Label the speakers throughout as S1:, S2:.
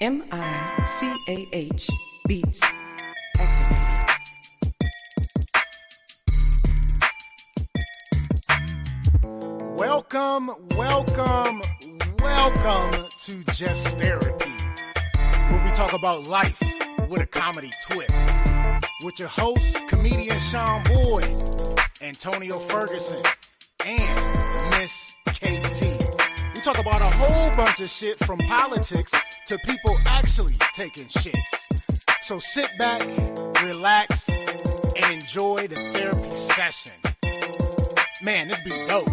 S1: MICAH Beats activated.
S2: Welcome to Just Therapy, where we talk about life with a comedy twist. With your hosts, comedian Sean Boyd, Antonio Ferguson, and Miss KT. We talk about a whole bunch of shit from politics to people actually taking shits. So sit back, relax, and enjoy the therapy session. Man, this be dope.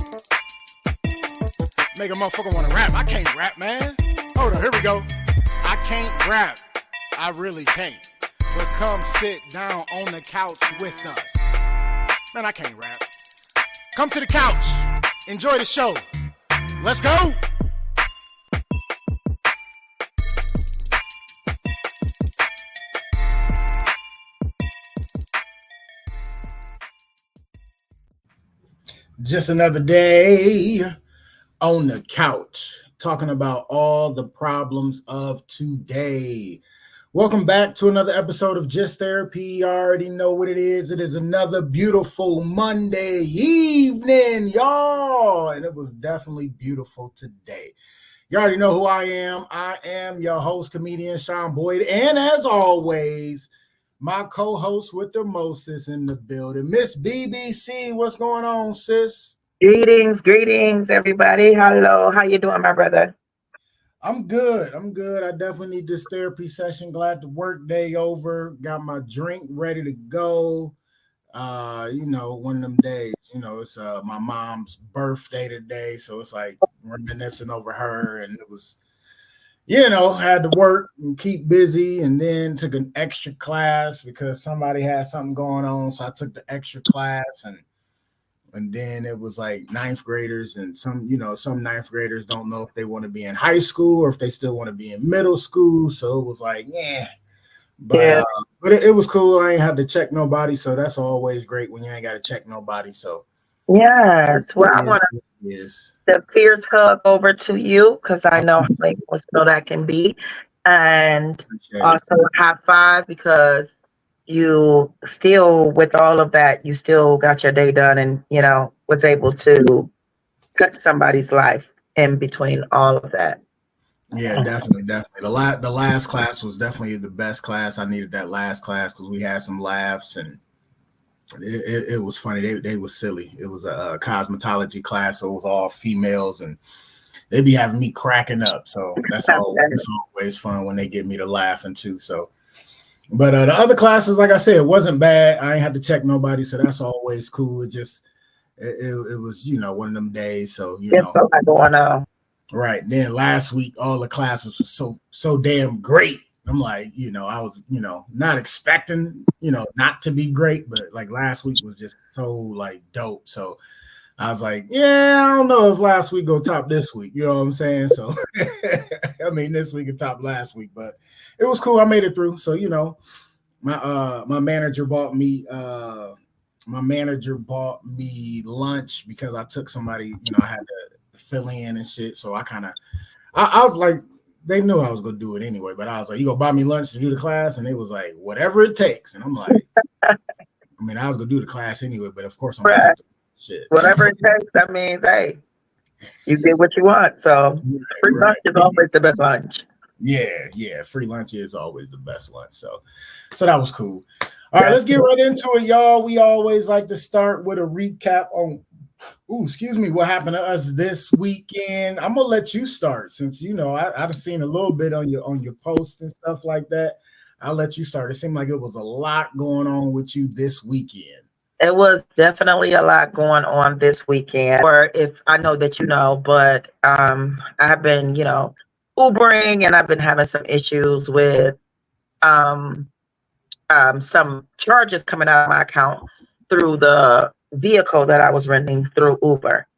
S2: Make a motherfucker want to rap. I can't rap, man. Hold on, here we go. I can't rap. I really can't. But come sit down on the couch with us. Man, I can't rap. Come to the couch. Enjoy the show. Let's go. Just another day on the couch, talking about all the problems of today. Welcome back to another episode of Just Therapy. You already know what it is. It is another beautiful Monday evening, y'all. And it was definitely beautiful today. You already know who I am. I am your host, comedian Sean Boyd. And as always, my co-host with the most is in the building. Miss BBC, what's going on, sis?
S3: Greetings, everybody. Hello. How you doing, my brother?
S2: I'm good. I definitely need this therapy session. Glad the work day over. Got my drink ready to go. One of them days, it's my mom's birthday today. So it's like reminiscing over her. And it was, had to work and keep busy, and then took an extra class because somebody had something going on. So I took the extra class, and then it was like ninth graders, and some ninth graders don't know if they want to be in high school or if they still want to be in middle school. So it was like, but it was cool. I ain't had to check nobody. So that's always great when you ain't got to check nobody. So
S3: yes, well, I want to the fierce hug over to you because I know how emotional that can be, and also a high five because you still, with all of that, you still got your day done and, was able to touch somebody's life in between all of that.
S2: Yeah, definitely. The last class was definitely the best class. I needed that last class because we had some laughs and it was funny. They was silly. It was a cosmetology class, so it was all females and they'd be having me cracking up. So that's always fun when they get me to laughing too. So, but the other classes, like I said, it wasn't bad. I ain't had to check nobody, so that's always cool. It just it was one of them days. So
S3: going on.
S2: Right. Then last week, all the classes were so damn great. I'm like, I was, not expecting, not to be great, but like last week was just so like dope. So I was like, I don't know if last week go top this week. You know what I'm saying? So, I mean, this week could top last week, but it was cool. I made it through. So, my manager bought me lunch because I took somebody, I had to fill in and shit. So I was like, they knew I was going to do it anyway, but I was like, you gonna buy me lunch to do the class? And they was like, whatever it takes. And I'm like, I was going to do the class anyway, but of course I'm going to take the shit.
S3: Whatever it takes, that means, hey, you get what you want. So free lunch is always the best lunch.
S2: Yeah. Free lunch is always the best lunch. So that was cool. All right, let's get right into it, y'all. We always like to start with a recap on what happened to us this weekend. I'm gonna let you start since I've seen a little bit on your posts and stuff like that. I'll let you start. It seemed like it was a lot going on with you this weekend.
S3: It was definitely a lot going on this weekend. Or if I know that but I've been, Ubering, and I've been having some issues with some charges coming out of my account through the vehicle that I was renting through Uber.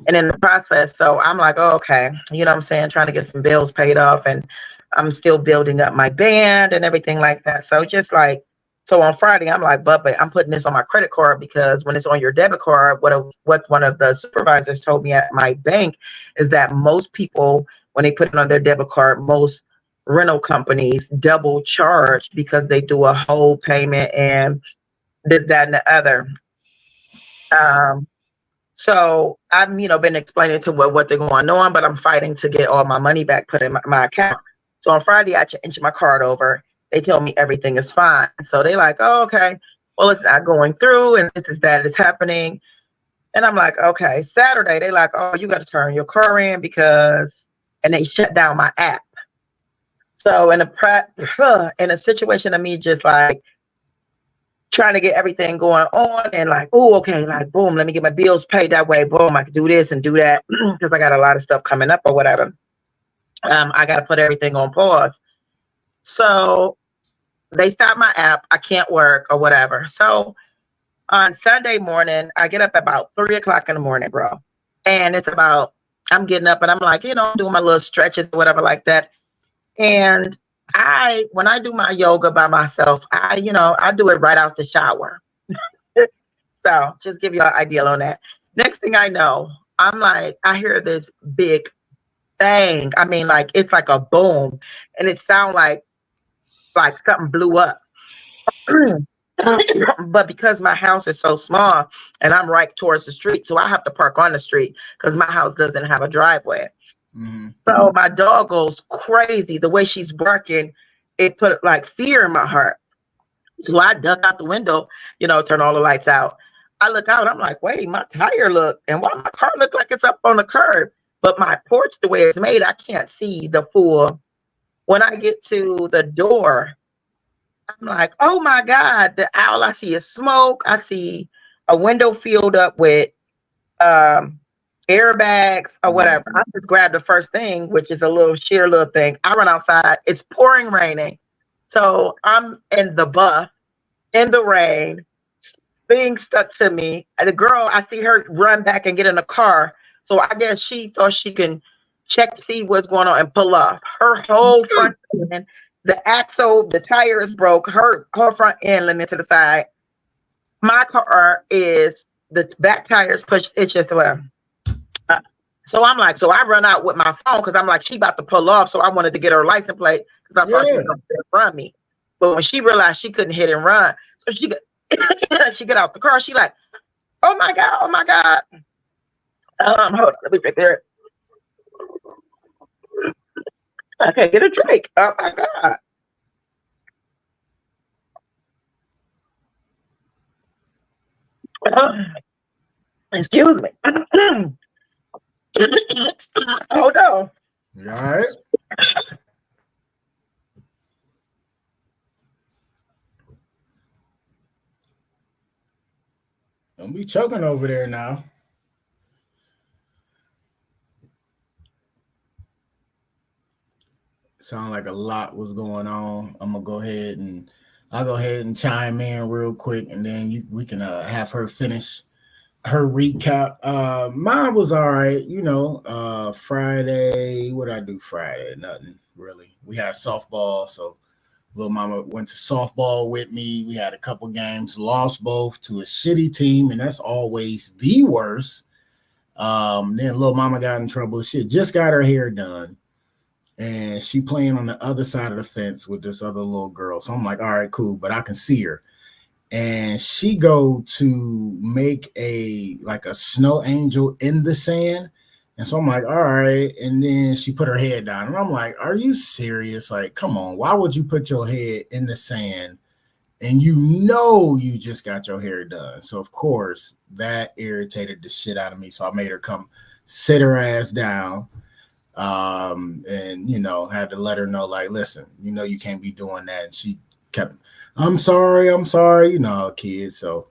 S3: And in the process, so I'm like, oh, okay, I'm saying, trying to get some bills paid off, and I'm still building up my band and everything like that. So so on Friday, I'm like, but I'm putting this on my credit card because when it's on your debit card, what one of the supervisors told me at my bank is that most people, when they put it on their debit card, most rental companies double charge because they do a whole payment and this, that, and the other. So I've, been explaining to what they're going on, but I'm fighting to get all my money back put in my account. So on Friday, I changed my card over. They tell me everything is fine. So they like, oh, okay, well, it's not going through and this is that is happening. And I'm like, okay. Saturday, they like, oh, you got to turn your car in and they shut down my app. So in a situation of me just like trying to get everything going on and like, oh, okay, like boom, let me get my bills paid that way. Boom, I can do this and do that because I got a lot of stuff coming up or whatever. I got to put everything on pause. So they stop my app. I can't work or whatever. So on Sunday morning, I get up about 3:00 in the morning, bro. And I'm getting up and I'm like, doing my little stretches or whatever like that. And when I do my yoga by myself, I do it right out the shower. So just give you an idea on that. Next thing I know, I'm like, I hear this big thing. I mean, like, it's like a boom and it sounds like something blew up. But because my house is so small and I'm right towards the street, so I have to park on the street because my house doesn't have a driveway. Mm-hmm. So my dog goes crazy. The way she's barking, it put like fear in my heart. So I duck out the window, turn all the lights out. I look out, I'm like, wait, my tire and why my car look like it's up on the curb? But my porch, the way it's made, I can't see the full. When I get to the door, I'm like, oh my God, the owl, I see is smoke. I see a window filled up with airbags or whatever. I just grabbed the first thing, which is a little sheer little thing. I run outside. It's pouring raining. So I'm in the buff, in the rain, being stuck to me. The girl, I see her run back and get in the car. So I guess she thought she can check to see what's going on and pull off. Her whole front end, the axle, the tire is broke. Her front end leaning to the side. My car is, the back tire is pushed, it's just well. So I'm like, so I run out with my phone because I'm like, she about to pull off. So I wanted to get her license plate because I thought she was going to run me. But when she realized she couldn't hit and run, so she get out the car. She like, oh my God, oh my God. Hold on, let me pick there. I can't get a drink. Oh my God. Excuse me. Hold on.
S2: You all right? Don't be choking over there now. Sound like a lot was going on. I'll go ahead and chime in real quick, and then we can have her finish her recap. Mine was all right. Friday, what did I do Friday? Nothing really. We had softball, so little mama went to softball with me. We had a couple games, lost both to a shitty team, and that's always the worst. Then little mama got in trouble. She just got her hair done, and she playing on the other side of the fence with this other little girl. So I'm like, all right, cool, but I can see her. And she go to make a snow angel in the sand. And so I'm like, all right. And then she put her head down. And I'm like, are you serious? Like, come on. Why would you put your head in the sand and you just got your hair done? So, of course, that irritated the shit out of me. So I made her come sit her ass down and, had to let her know, like, listen, you can't be doing that. And she kept, I'm sorry, kids. So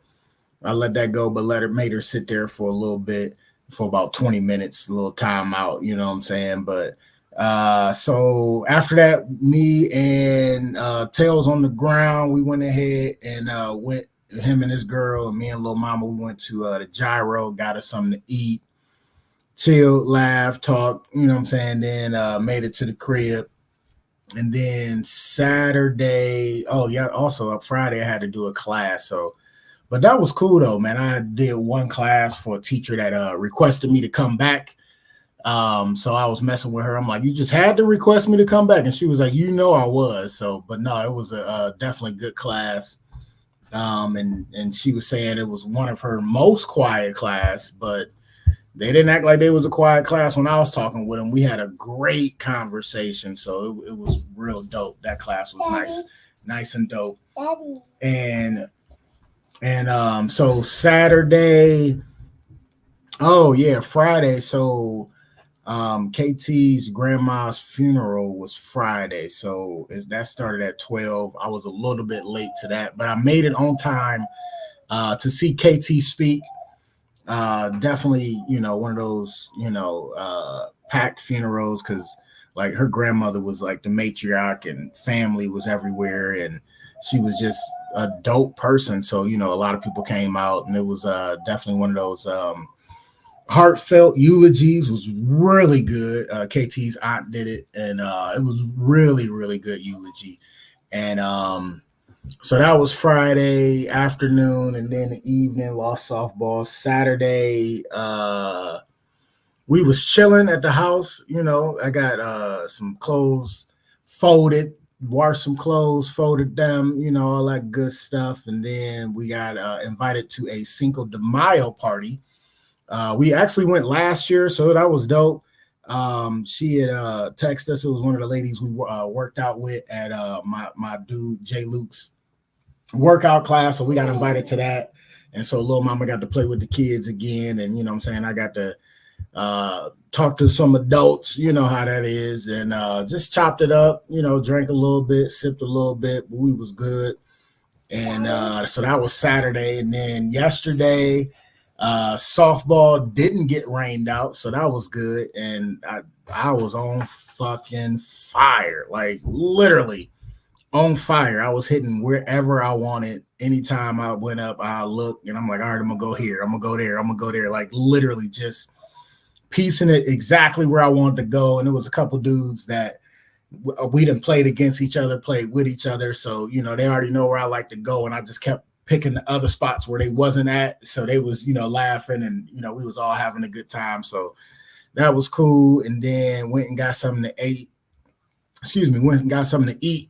S2: I let that go, but made her sit there for a little bit, for about 20 minutes, a little time out, you know what I'm saying? But so after that, me and Tails on the ground, we went ahead and went, him and his girl, and me and little mama, we went to the Gyro, got us something to eat, chilled, laughed, talked, you know what I'm saying? Then made it to the crib. And then Saturday, also Friday, I had to do a class. So, but that was cool though, man. I did one class for a teacher that requested me to come back. So I was messing with her. I'm like, you just had to request me to come back. And she was like, I was. So, but no, it was a definitely good class. And she was saying it was one of her most quiet class, but they didn't act like they was a quiet class when I was talking with them. We had a great conversation. So it was real dope. That class was nice and dope. And so Saturday, Friday. So KT's grandma's funeral was Friday, so that started at 12. I was a little bit late to that, but I made it on time to see KT speak. Definitely, one of those, packed funerals, because like her grandmother was like the matriarch and family was everywhere, and she was just a dope person. So, a lot of people came out, and it was definitely one of those heartfelt eulogies. Was really good. KT's aunt did it, and it was really, really good eulogy. And so that was Friday afternoon, and then the evening lost softball. Saturday, we was chilling at the house. I got some clothes folded, washed some clothes, folded them, all that good stuff. And then we got invited to a Cinco de Mayo party. We actually went last year, so that was dope. She had texted us. It was one of the ladies we worked out with at my dude Jay Luke's workout class, so we got invited to that. And so little mama got to play with the kids again, and I got to talk to some adults, how that is, and just chopped it up, drank a little bit, sipped a little bit, but we was good. And so that was Saturday. And then yesterday, softball didn't get rained out, so that was good. And I was on fucking fire, like literally on fire. I was hitting wherever I wanted. Anytime I went up, I looked, and I'm like, all right, I'm gonna go here, I'm gonna go there, I'm gonna go there, like literally just piecing it exactly where I wanted to go. And it was a couple dudes that we done played against each other, played with each other, so they already know where I like to go, and I just kept picking the other spots where they wasn't at, so they was laughing, and we was all having a good time. So that was cool. And then went and got something to eat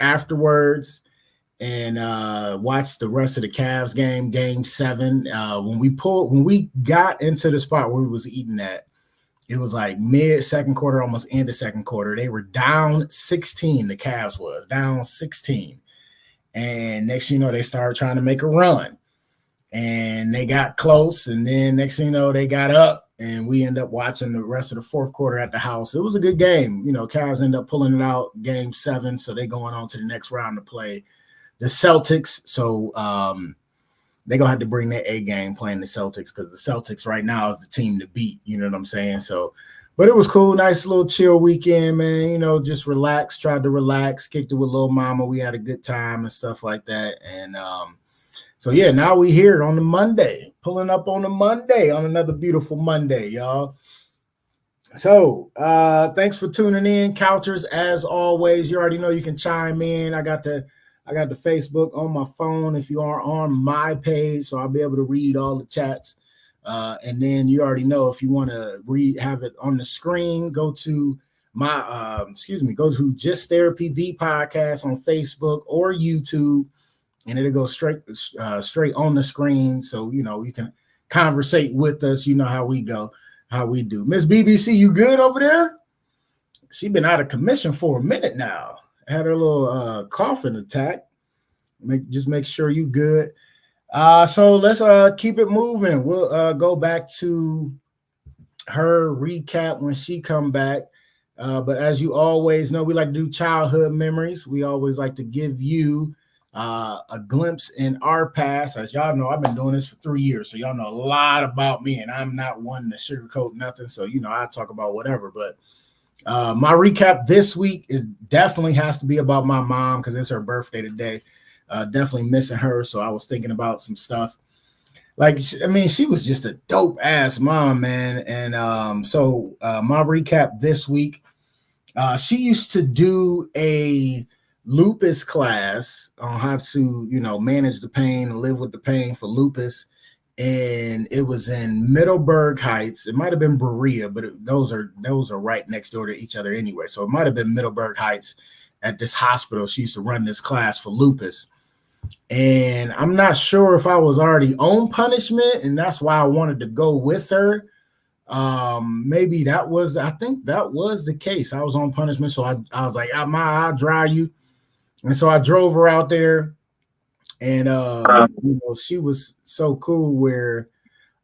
S2: afterwards, and watched the rest of the Cavs game 7. When we got into the spot where we was eating at, it was like mid second quarter, almost end of second quarter. They were down 16. The Cavs was down 16. And next thing you know, they started trying to make a run, and they got close. And then next thing you know, they got up, and we end up watching the rest of the fourth quarter at the house. It was a good game. Cavs end up pulling it out game 7. So they going on to the next round to play the Celtics. So they going to have to bring their A game playing the Celtics, because the Celtics right now is the team to beat. You know what I'm saying? So, but it was cool. Nice little chill weekend, man. Just relax, tried to relax, kicked it with little mama. We had a good time and stuff like that. And so, yeah, now we here on the Monday, pulling up on the Monday, on another beautiful Monday, y'all. So thanks for tuning in, Couchers. As always, you already know you can chime in. I got the Facebook on my phone if you are on my page, so I'll be able to read all the chats. And then you already know, if you want to have it on the screen, go to go to Just Therapy the podcast on Facebook or YouTube, and it'll go straight on the screen. So you can conversate with us. You know how we go, how we do. Miss BBC, you good over there? She been out of commission for a minute now. Had her little coughing attack. Just make sure you good. So let's keep it moving. We'll go back to her recap when she come back. But as you always know, we like to do childhood memories. We always like to give you a glimpse in our past. As y'all know, I've been doing this for 3 years, so y'all know a lot about me, and I'm not one to sugarcoat nothing. So I talk about whatever. But my recap this week definitely has to be about my mom, because it's her birthday today. Definitely missing her. So I was thinking about some stuff. She was just a dope ass mom, man. And so my recap this week, she used to do a lupus class on how to, manage the pain and live with the pain for lupus. and it was in Middleburg Heights. It might have been Berea, but those are right next door to each other anyway. So it might have been Middleburg Heights at this hospital. She used to run this class for lupus. And I'm not sure if I was already on punishment, and that's why I wanted to go with her. Maybe I think that was the case. I was on punishment, so I was like, I'll drive you. And so I drove her out there, and she was so cool where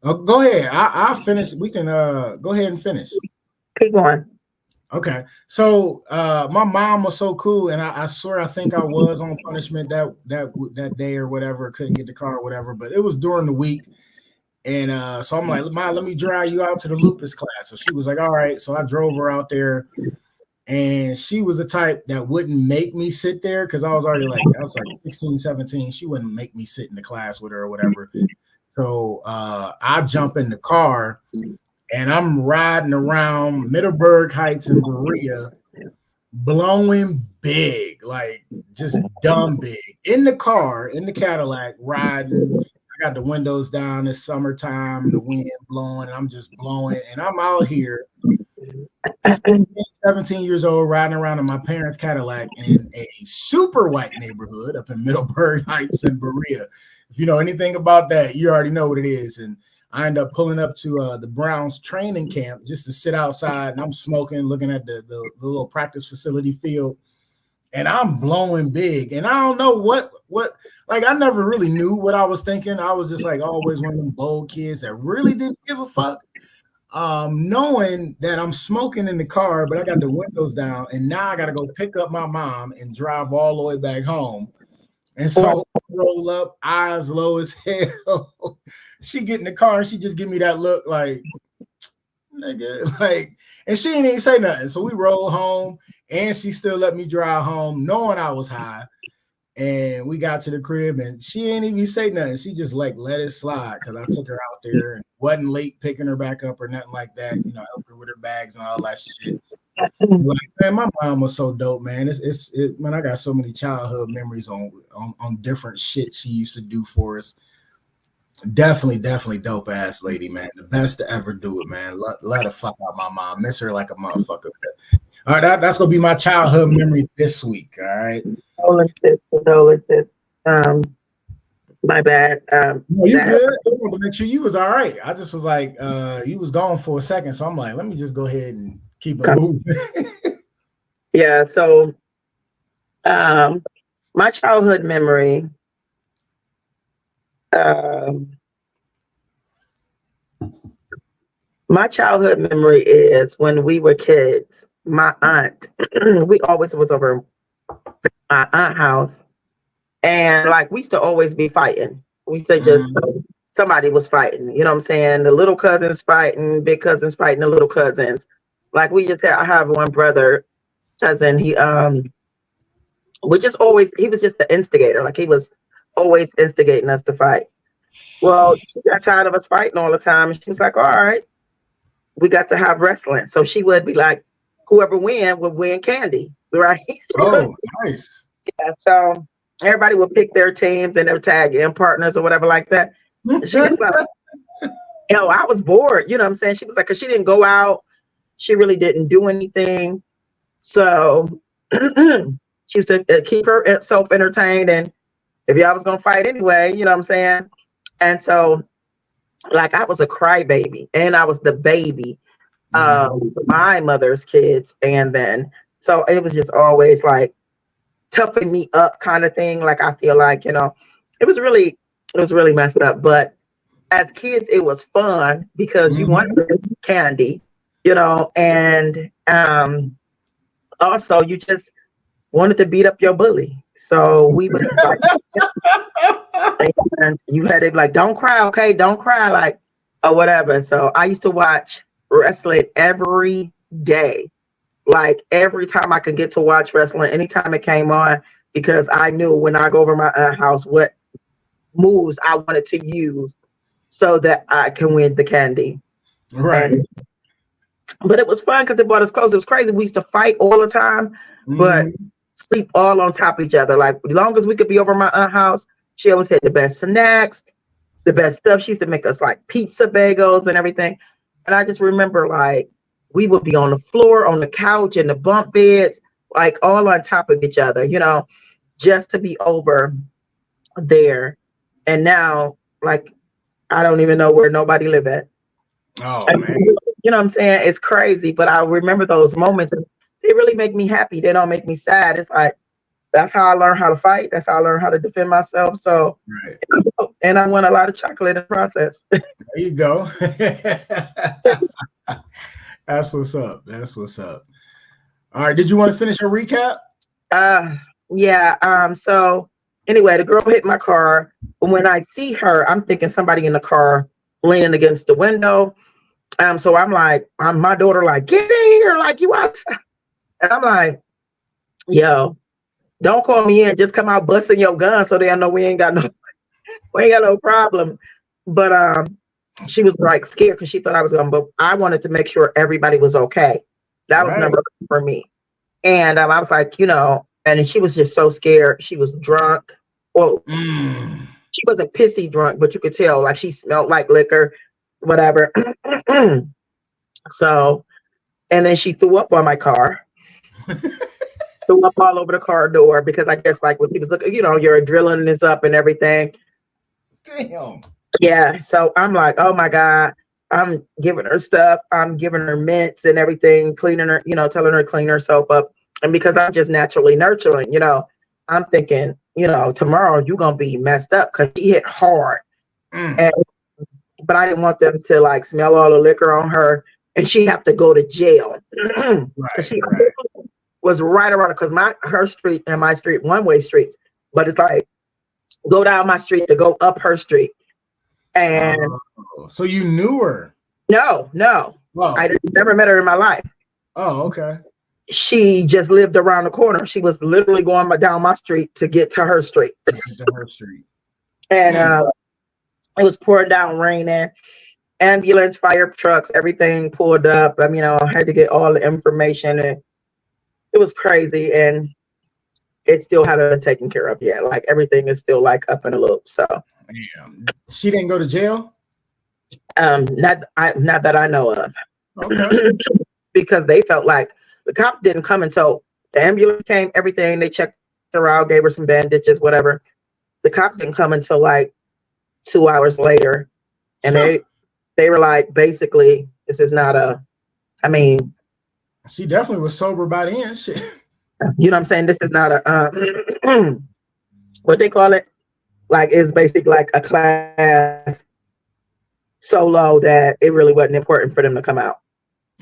S2: go ahead. I'll finish. We can go ahead and finish.
S3: Keep going.
S2: Okay. So my mom was so cool, and I swear I think I was on punishment that day or whatever. Couldn't get the car or whatever, but it was during the week. And so I'm like, Ma, let me drive you out to the lupus class. So she was like, all right. So I drove her out there, and she was the type that wouldn't make me sit there because I was like 16, 17. She wouldn't make me sit in the class with her or whatever. So I jump in the car, and I'm riding around Middleburg Heights and Berea, blowing big, like just dumb big. In the car, in the Cadillac, riding. I got the windows down. It's summertime, the wind blowing, and I'm just blowing. And I'm out here, 17 years old, riding around in my parents' Cadillac in a super white neighborhood up in Middleburg Heights and Berea. If you know anything about that, you already know what it is. And I end up pulling up to the Browns training camp just to sit outside, and I'm smoking, looking at the little practice facility field, and I'm blowing big. And I don't know what like I never really knew what I was thinking. I was just like always one of them bold kids that really didn't give a fuck. Knowing that I'm smoking in the car, but I got the windows down, and now I got to go pick up my mom and drive all the way back home. And so I roll up, eyes low as hell. She get in the car and she just give me that look like, nigga, like, and she didn't even say nothing. So we roll home, and she still let me drive home, knowing I was high. And we got to the crib, and she didn't even say nothing. She just like let it slide because I took her out there and wasn't late picking her back up or nothing like that. You know, helped her with her bags and all that shit. Like, man, my mom was so dope, man. Man, I got so many childhood memories on different shit she used to do for us. Definitely dope ass lady, man. The best to ever do it, man. Let her fuck out my mom. Miss her like a motherfucker. All right, that's gonna be my childhood memory this week. All right.
S3: Condolences. My bad.
S2: No, you good? I want to make sure you was all right. I just was like, you was gone for a second, so I'm like, let me just go ahead and keep it moving.
S3: Yeah. So, my childhood memory. My childhood memory is when we were kids. My aunt, we always was over my aunt's house, and like we used to always be fighting. We used to just somebody was fighting. You know what I'm saying? The little cousins fighting, big cousins fighting the little cousins. Like we just had. I have one brother cousin. He we just always. He was just the instigator. Like he was always instigating us to fight. Well, she got tired of us fighting all the time, and she was like, all right, we got to have wrestling. So she would be like, whoever would win candy, right?
S2: Oh, nice.
S3: Yeah, so everybody would pick their teams and their tag in partners or whatever like that. She was like, I was bored, you know what I'm saying? She was like, because she didn't go out. She really didn't do anything. So she used to keep herself entertained, and if y'all was gonna fight anyway, you know what I'm saying? And so, like, I was a crybaby, and I was the baby of my mother's kids, and then so it was just always like toughing me up kind of thing. Like I feel like, it was really messed up. But as kids, it was fun because you wanted candy, and also you just wanted to beat up your bully. So we would and you had to be like, don't cry, okay? Don't cry, like, or whatever. So I used to watch wrestling every day. Like every time I could get to watch wrestling, anytime it came on, because I knew when I go over my house what moves I wanted to use so that I can win the candy.
S2: Right.
S3: But it was fun because it brought us close. It was crazy. We used to fight all the time, but sleep all on top of each other. Like as long as we could be over my aunt's house, she always had the best snacks, the best stuff. She used to make us like pizza bagels and everything. And I just remember like we would be on the floor, on the couch, in the bunk beds, like all on top of each other, you know, just to be over there. And now, like, I don't even know where nobody live at.
S2: Oh
S3: And,
S2: man.
S3: you know what I'm saying? It's crazy, but I remember those moments and they really make me happy. They don't make me sad. It's like, that's how I learned how to fight. That's how I learned how to defend myself. So,
S2: Right.
S3: and I won a lot of chocolate in the process.
S2: There you go. That's what's up. That's what's up. All right. Did you want to finish your recap?
S3: Yeah. So anyway, the girl hit my car. When I see her, I'm thinking somebody in the car leaning against the window. So I'm like, my daughter like, get in here, like you outside. And I'm like, yo, don't call me in, just come out busting your gun so they know we ain't got no problem. But she was like scared because she thought I was gonna, but I wanted to make sure everybody was okay. That was number one for me. And I was like, you know, and she was just so scared. She was drunk. Well, she wasn't pissy drunk, but you could tell like she smelled like liquor, whatever. So, and then she threw up on my car. Threw up all over the car door because I guess like when people look, you know, your adrenaline is up and everything.
S2: Damn.
S3: Yeah. So I'm like, oh my God, I'm giving her stuff. I'm giving her mints and everything, cleaning her, you know, telling her to clean herself up. And because I'm just naturally nurturing, you know, I'm thinking, you know, tomorrow you're going to be messed up because she hit hard. But I didn't want them to like smell all the liquor on her and she have to go to jail. She was right around because her street and my street, one-way streets, but it's like go down my street to go up her street. And
S2: so you knew her?
S3: No.
S2: Whoa.
S3: I never met her in my life.
S2: Oh, okay.
S3: She just lived around the corner. She was literally going down my street to get to her street. And it was pouring down, raining. Ambulance, fire trucks, everything pulled up. I mean, I had to get all the information, and it was crazy. And it still hadn't been taken care of yet. Like everything is still like up in a loop. So,
S2: damn. She didn't go to jail.
S3: Not that I know of.
S2: Okay.
S3: Because they felt like the cop didn't come until the ambulance came. Everything they checked her out, gave her some bandages, whatever. The cops didn't come until like 2 hours later, and they were like, basically, this is not a. I mean,
S2: she definitely was sober by the end. Shit.
S3: You know what I'm saying? This is not a what they call it. Like it's basically like a class so low that it really wasn't important for them to come out.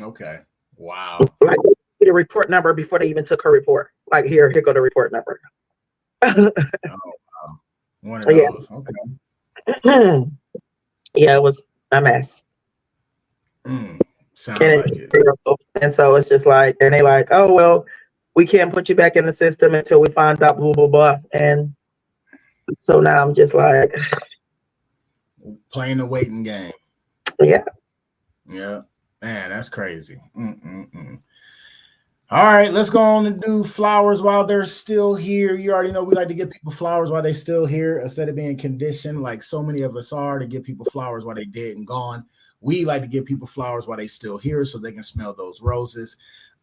S2: Okay. Wow.
S3: Like the report number before they even took her report. Like here go the report number.
S2: Oh, wow. One of those. Okay.
S3: Yeah, it was a mess.
S2: Sounds like it.
S3: And so it's just like, and they like, oh well, we can't put you back in the system until we find out blah blah blah. And so now I'm just like
S2: playing the waiting game.
S3: Yeah.
S2: Yeah. Man, that's crazy. All right, let's go on and do flowers while they're still here. You already know we like to give people flowers while they're still here instead of being conditioned like so many of us are to give people flowers while they're dead and gone. We like to give people flowers while they're still here so they can smell those roses.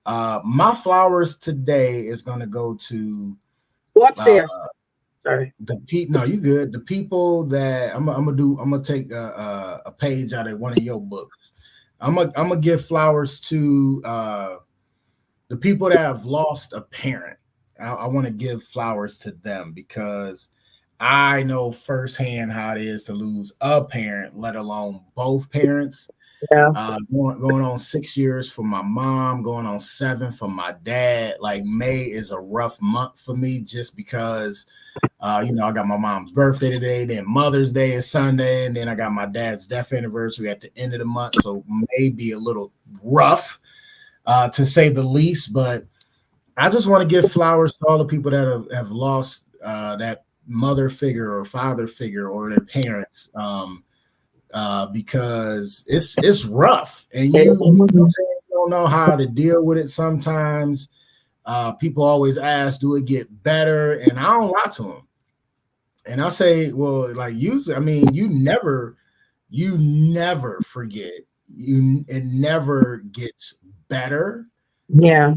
S2: My flowers today is going to go to
S3: upstairs. Sorry.
S2: No, you good. The people that I'm gonna take a page out of one of your books. I'm gonna give flowers to the people that have lost a parent. I want to give flowers to them because I know firsthand how it is to lose a parent, let alone both parents.
S3: Yeah.
S2: Going on 6 years for my mom, going on 7 for my dad. Like May is a rough month for me just because I got my mom's birthday today, then Mother's Day is Sunday, and then I got my dad's death anniversary at the end of the month. So maybe a little rough to say the least, but I just want to give flowers to all the people that have lost that mother figure or father figure or their parents. Because it's rough and you don't know how to deal with it sometimes. People always ask, do it get better? And I don't lie to them. And I say, well, like usually, I mean, you never forget. It never gets better.
S3: Yeah.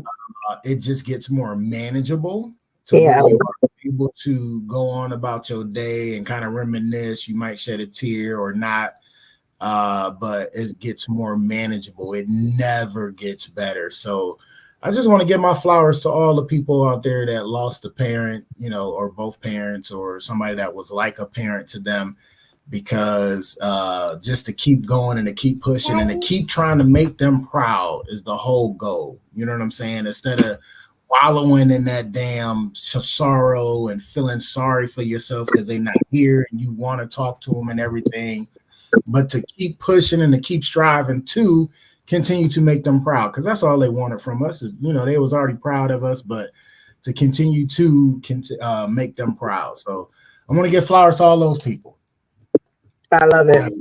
S2: It just gets more manageable to where
S3: Yeah.
S2: you are able to go on about your day and kind of reminisce. You might shed a tear or not, but it gets more manageable. It never gets better. So I just want to give my flowers to all the people out there that lost a parent, you know, or both parents, or somebody that was like a parent to them, because just to keep going and to keep pushing and to keep trying to make them proud is the whole goal. You know what I'm saying? Instead of wallowing in that damn sorrow and feeling sorry for yourself because they're not here and you want to talk to them and everything, but to keep pushing and to keep striving to continue to make them proud, because that's all they wanted from us. Is, you know, they was already proud of us, but to continue to make them proud. So I'm going to give flowers to all those people.
S3: I love it.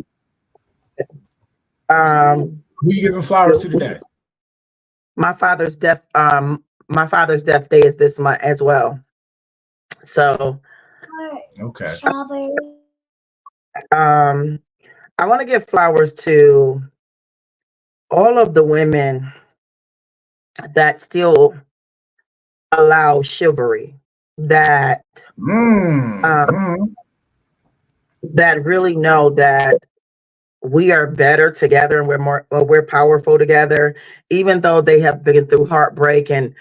S2: Who you giving flowers to today?
S3: My father's death day is this month as well. So
S2: okay.
S3: I want to give flowers to all of the women that still allow chivalry, that that really know that we are better together and we're powerful together, even though they have been through heartbreak and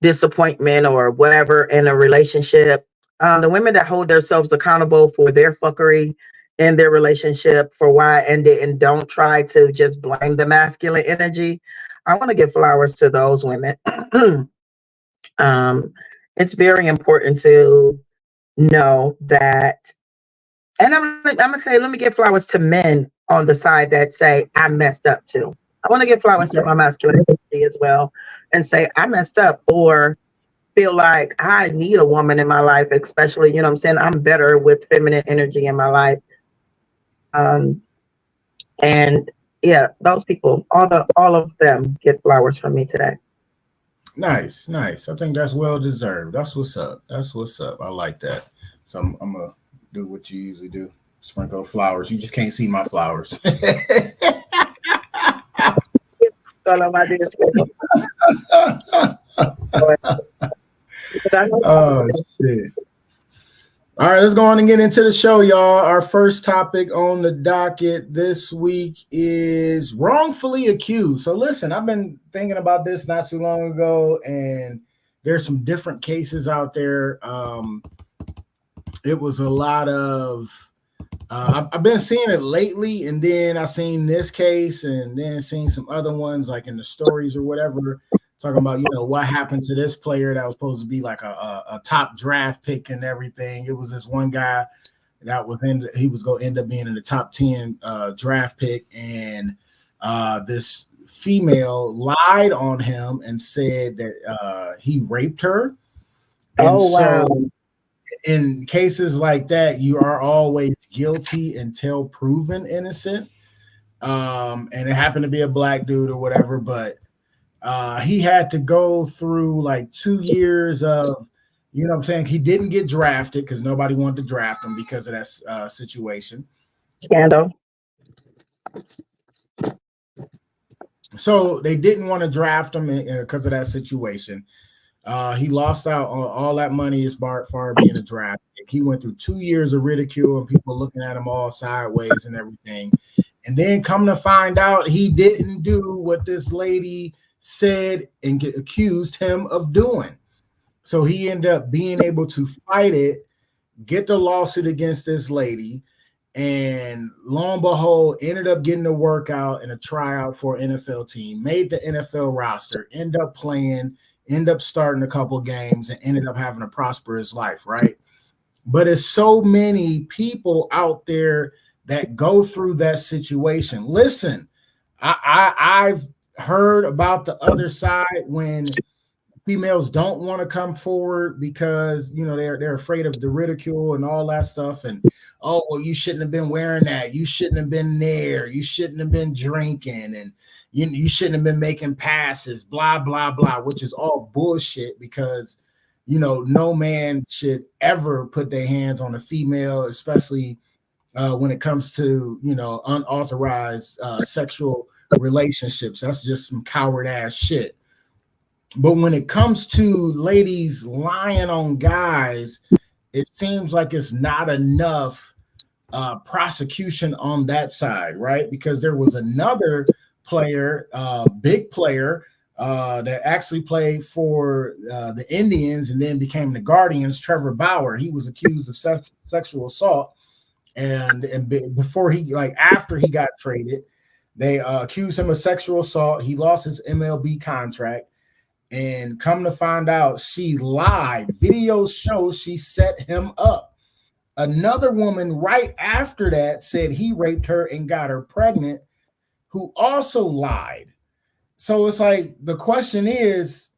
S3: disappointment or whatever in a relationship. The women that hold themselves accountable for their fuckery in their relationship, for why it ended, and don't try to just blame the masculine energy. I want to give flowers to those women. It's very important to know that, and I'm gonna say, let me give flowers to men on the side that say I messed up too. I want to give flowers to my masculine energy as well, and say I messed up, or feel like I need a woman in my life, especially, you know what I'm saying, I'm better with feminine energy in my life. And yeah, those people, all of them get flowers from me today.
S2: Nice. I think that's well deserved. That's what's up. I like that. So I'm gonna do what you usually do. Sprinkle flowers. You just can't see my flowers. Oh shit. All right, let's go on and get into the show, y'all. Our first topic on the docket this week is wrongfully accused. So listen, I've been thinking about this not too long ago, and there's some different cases out there. It was a lot of I've been seeing it lately, and then I seen this case, and then seen some other ones like in the stories or whatever, talking about, you know, what happened to this player that was supposed to be like a top draft pick and everything. It was this one guy that he was going to end up being in the top 10 draft pick, and this female lied on him and said that he raped her. And
S3: wow.
S2: In cases like that, you are always guilty until proven innocent. And it happened to be a black dude or whatever, but he had to go through like 2 years of, you know what I'm saying? He didn't get drafted because nobody wanted to draft him because of that situation.
S3: Scandal.
S2: So they didn't want to draft him because of that situation. He lost out on all that money as far being a draft pick. He went through 2 years of ridicule and people looking at him all sideways and everything. And then come to find out he didn't do what this lady said and accused him of doing. So he ended up being able to fight it, get the lawsuit against this lady, and lo and behold, ended up getting a workout and a tryout for an NFL team, made the NFL roster, ended up playing, ended up starting a couple games, and ended up having a prosperous life, right? But it's so many people out there that go through that situation. Listen, I've heard about the other side when females don't want to come forward because, you know, they're afraid of the ridicule and all that stuff. And, oh, well, you shouldn't have been wearing that. You shouldn't have been there. You shouldn't have been drinking. And you shouldn't have been making passes, blah, blah, blah, which is all bullshit because you know, no man should ever put their hands on a female, especially when it comes to, you know, unauthorized sexual relationships. That's just some coward ass shit. But when it comes to ladies lying on guys, it seems like it's not enough prosecution on that side, right? Because there was another player, big player, that actually played for the Indians and then became the Guardians, Trevor Bauer. He was accused of sexual assault. And before he, like after he got traded, they accused him of sexual assault. He lost his MLB contract. And come to find out, she lied. Videos show she set him up. Another woman right after that said he raped her and got her pregnant, who also lied. So it's like the question is,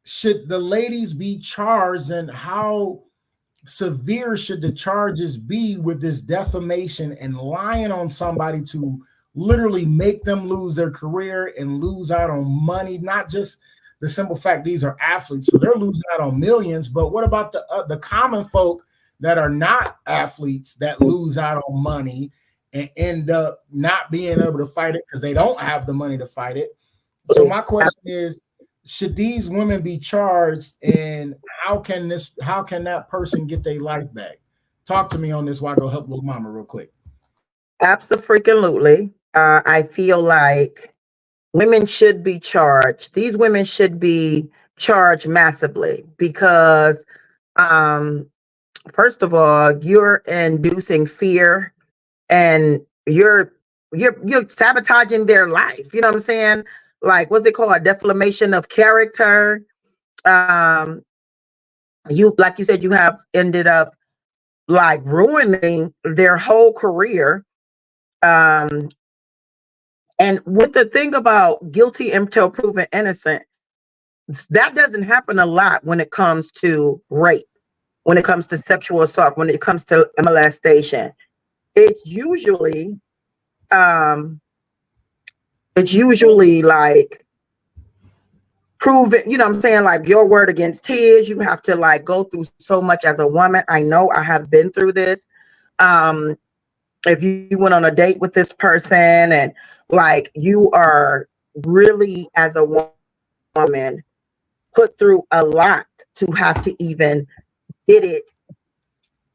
S2: should the ladies be charged, and how severe should the charges be with this defamation and lying on somebody to literally make them lose their career and lose out on money? Not just the simple fact these are athletes, so they're losing out on millions, but what about the common folk that are not athletes that lose out on money and end up not being able to fight it because they don't have the money to fight it? So my question is, should these women be charged, and how can that person get their life back? Talk to me on this while I go help little mama real quick.
S3: Absolutely. I feel like women should be charged. These women should be charged massively because, first of all, you're inducing fear and you're sabotaging their life. You know what I'm saying? Like, what's it called? Defamation of character. You, like you said, you have ended up like ruining their whole career. And with the thing about guilty until proven innocent, that doesn't happen a lot when it comes to rape, when it comes to sexual assault, when it comes to molestation. It's usually like proven, you know what I'm saying? Like your word against his. You have to like go through so much as a woman. I know I have been through this. If you went on a date with this person and like you are really, as a woman, put through a lot to have to even get it,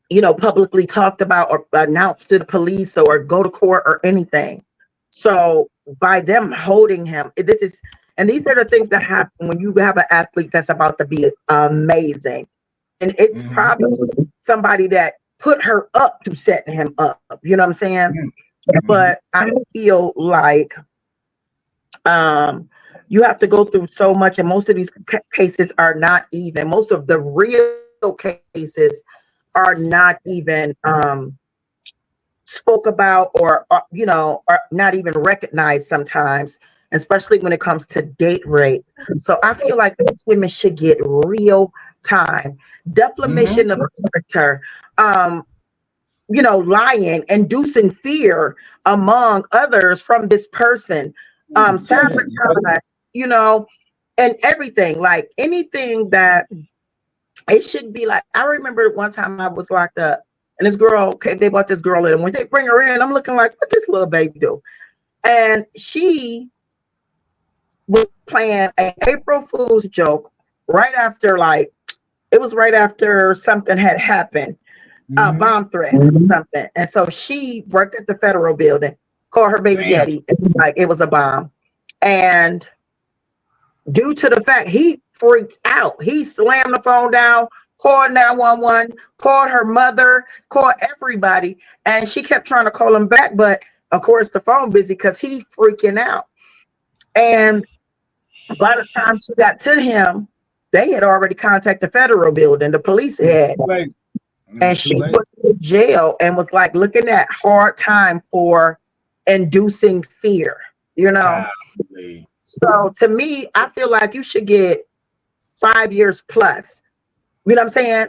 S3: you know, publicly talked about or announced to the police or go to court or anything. So by them holding him, these are the things that happen when you have an athlete that's about to be amazing. And it's probably somebody that put her up to setting him up. You know what I'm saying? Mm-hmm. But I feel like you have to go through so much, and most of these cases are not even. Most of the real cases are not even spoke about or you know, are not even recognized sometimes, especially when it comes to date rape. So I feel like these women should get real time. Defamation of character, you know, lying, inducing fear among others from this person, sabotage, you know, and everything, like anything that it should be like. I remember one time I was locked up and this girl, okay, they brought this girl in, and when they bring her in, I'm looking like, what this little baby do? And she was playing an April Fool's joke right after, like, it was right after something had happened, a bomb threat or something. And so she worked at the federal building, called her baby daddy, like it was a bomb. And due to the fact he freaked out, he slammed the phone down, called 911, called her mother, called everybody. And she kept trying to call him back, but of course the phone busy because he freaking out. And by the time she got to him, they had already contacted the federal building, the police had. And she was in jail and was like looking at hard time for inducing fear, you know? So to me, I feel like you should get 5 years plus, you know what I'm saying,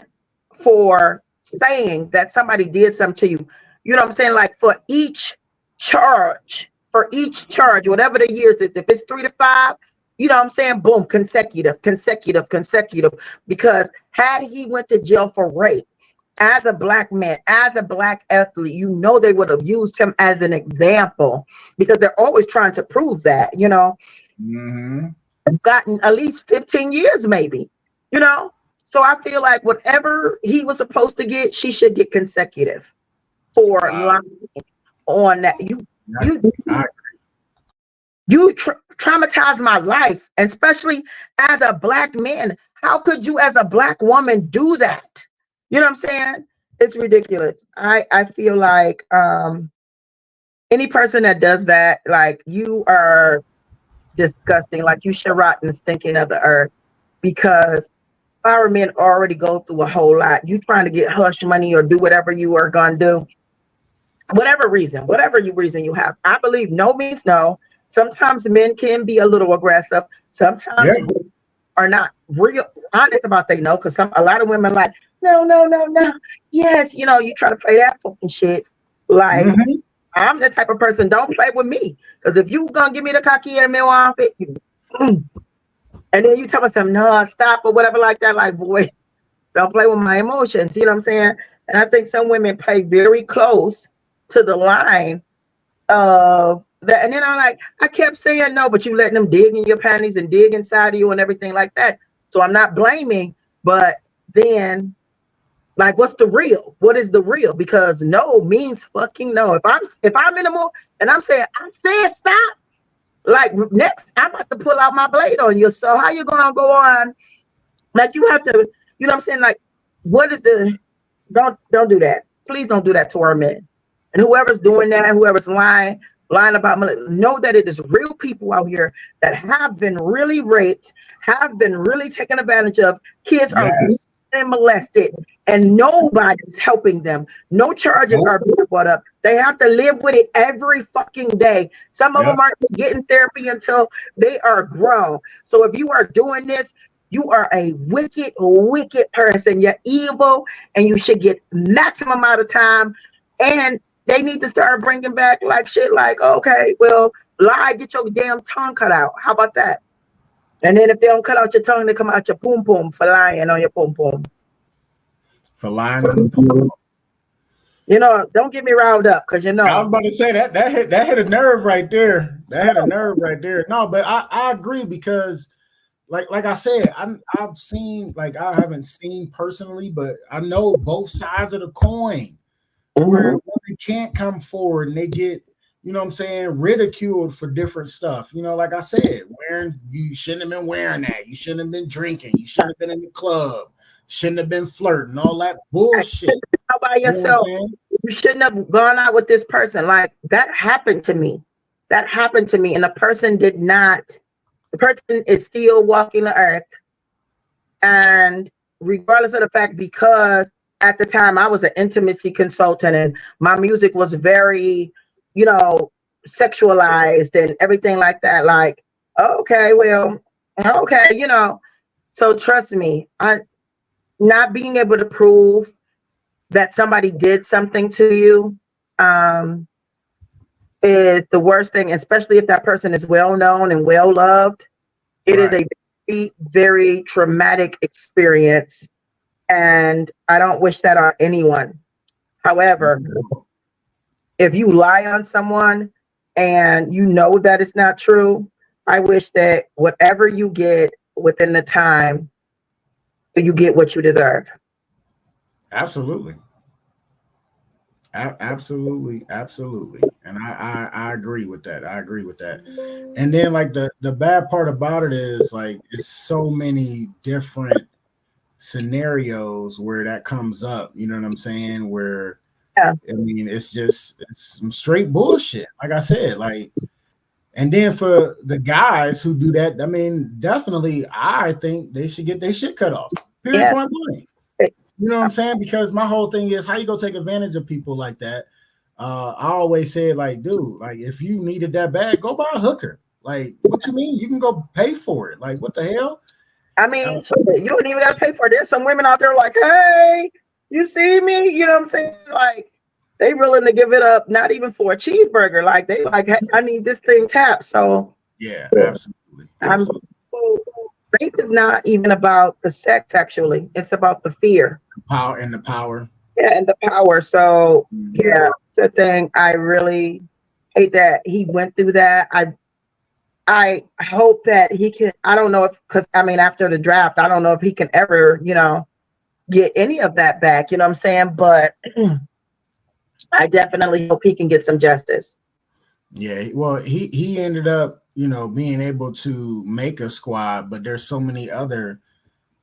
S3: for saying that somebody did something to you. You know what I'm saying? Like for each charge, whatever the years is, if it's 3 to 5, you know what I'm saying? Boom, consecutive. Because had he went to jail for rape, as a black man, as a black athlete, you know, they would have used him as an example because they're always trying to prove that, you know. Gotten at least 15 years, maybe, you know. So I feel like whatever he was supposed to get, she should get consecutive for lying on that. You traumatized my life, especially as a black man. How could you, as a black woman, do that? You know what I'm saying? It's ridiculous. I feel like any person that does that, like, you are disgusting. Like, you should rot in the stinking of the earth, because our men already go through a whole lot. You trying to get hush money or do whatever you are gonna do, whatever reason you have. I believe no means no. Sometimes men can be a little aggressive. Sometimes are not real honest about they know, because a lot of women like, no. Yes, you know, you try to play that fucking shit. Like, I'm the type of person, don't play with me. Because if you gonna give me the cocky and mill outfit, and then you tell me something, no, stop or whatever like that, like, boy, don't play with my emotions. You know what I'm saying? And I think some women play very close to the line of that. And then I kept saying no, but you letting them dig in your panties and dig inside of you and everything like that. So I'm not blaming, but then, like, what's the real? What is the real? Because no means fucking no. If I'm in the mood and I'm saying stop, like, next I'm about to pull out my blade on you. So how you gonna go on? Like, you have to, you know what I'm saying? Like, what is the, don't do that. Please don't do that to our men. And whoever's doing that, whoever's lying about, know that it is real people out here that have been really raped, have been really taken advantage of. Kids are being molested, and nobody's helping them. No charges are being brought up. They have to live with it every fucking day. Some of them aren't getting therapy until they are grown. So if you are doing this, you are a wicked person. You're evil, and you should get maximum amount of time. And they need to start bringing back, like, shit like, okay, well, lie, get your damn tongue cut out. How about that? And then if they don't cut out your tongue, they come out your pum pum for lying on your pum pum.
S2: For lying on the pum pum.
S3: You know, don't get me riled up, because you know.
S2: I was about to say that hit a nerve right there. That hit a nerve right there. No, but I agree, because like I said, I've seen, like, I haven't seen personally, but I know both sides of the coin. Where women can't come forward and they get, you know what I'm saying, ridiculed for different stuff. You know, like I said, you shouldn't have been wearing that. You shouldn't have been drinking. You shouldn't have been in the club. Shouldn't have been flirting. All that bullshit.
S3: How about yourself? You shouldn't have gone out with this person. Like, that happened to me. And the person did not. The person is still walking the earth. And regardless of the fact, because at the time I was an intimacy consultant and my music was very, you know, sexualized and everything like that. Like, okay, well, okay, you know. So trust me, not being able to prove that somebody did something to you is the worst thing, especially if that person is well known and well loved. It is a very, very traumatic experience. And I don't wish that on anyone. However, if you lie on someone and you know that it's not true, I wish that whatever you get within the time, you get what you deserve.
S2: Absolutely. Absolutely. And I agree with that. And then, like, the bad part about it is, like, it's so many different scenarios where that comes up, you know what I'm saying? Where I mean, it's some straight bullshit. Like I said, like, and then for the guys who do that, I mean, definitely, I think they should get their shit cut off. Period. Point blank. You know what I'm saying? Because my whole thing is, how you gonna take advantage of people like that? I always said, like, dude, like, if you needed that bad, go buy a hooker. Like, what you mean? You can go pay for it. Like, what the hell?
S3: I mean, you don't even gotta pay for it. There's some women out there like, hey, you see me? You know what I'm saying? Like, they willing to give it up, not even for a cheeseburger. Like, they like, hey, I need this thing tapped. So
S2: yeah, absolutely. Absolutely.
S3: Rape is not even about the sex, actually. It's about the fear.
S2: The power.
S3: Yeah, and the power. So, yeah, it's a thing. I really hate that he went through that. I hope that he can, I don't know if, because I mean, after the draft, I don't know if he can ever, get any of that back. You know what I'm saying? But I definitely hope he can get some justice.
S2: Yeah, well, he ended up, being able to make a squad, but there's so many other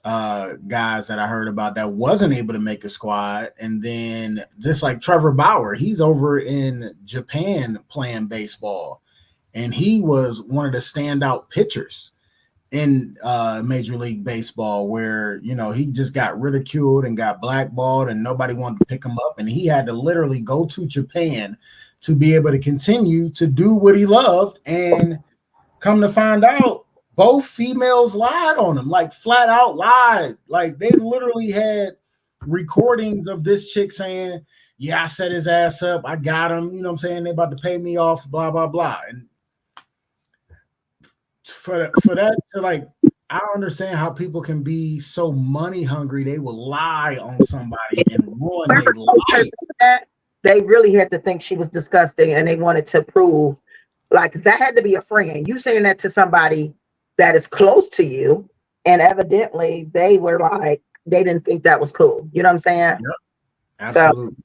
S2: guys that I heard about that wasn't able to make a squad. And then just like Trevor Bauer, he's over in Japan playing baseball, and he was one of the standout pitchers in Major League Baseball, where he just got ridiculed and got blackballed and nobody wanted to pick him up, and he had to literally go to Japan to be able to continue to do what he loved. And come to find out, both females lied on him, like flat out lied. Like they literally had recordings of this chick saying, yeah, I set his ass up, I got him, you know what I'm saying, they about to pay me off, blah blah blah. And for that to, like, I don't understand how people can be so money hungry they will lie on somebody and ruin their life.
S3: They really had to think she was disgusting, and they wanted to prove, like, that had to be a friend. You saying that to somebody that is close to you, and evidently they were like, they didn't think that was cool. You know what I'm saying?
S2: Yep. Absolutely.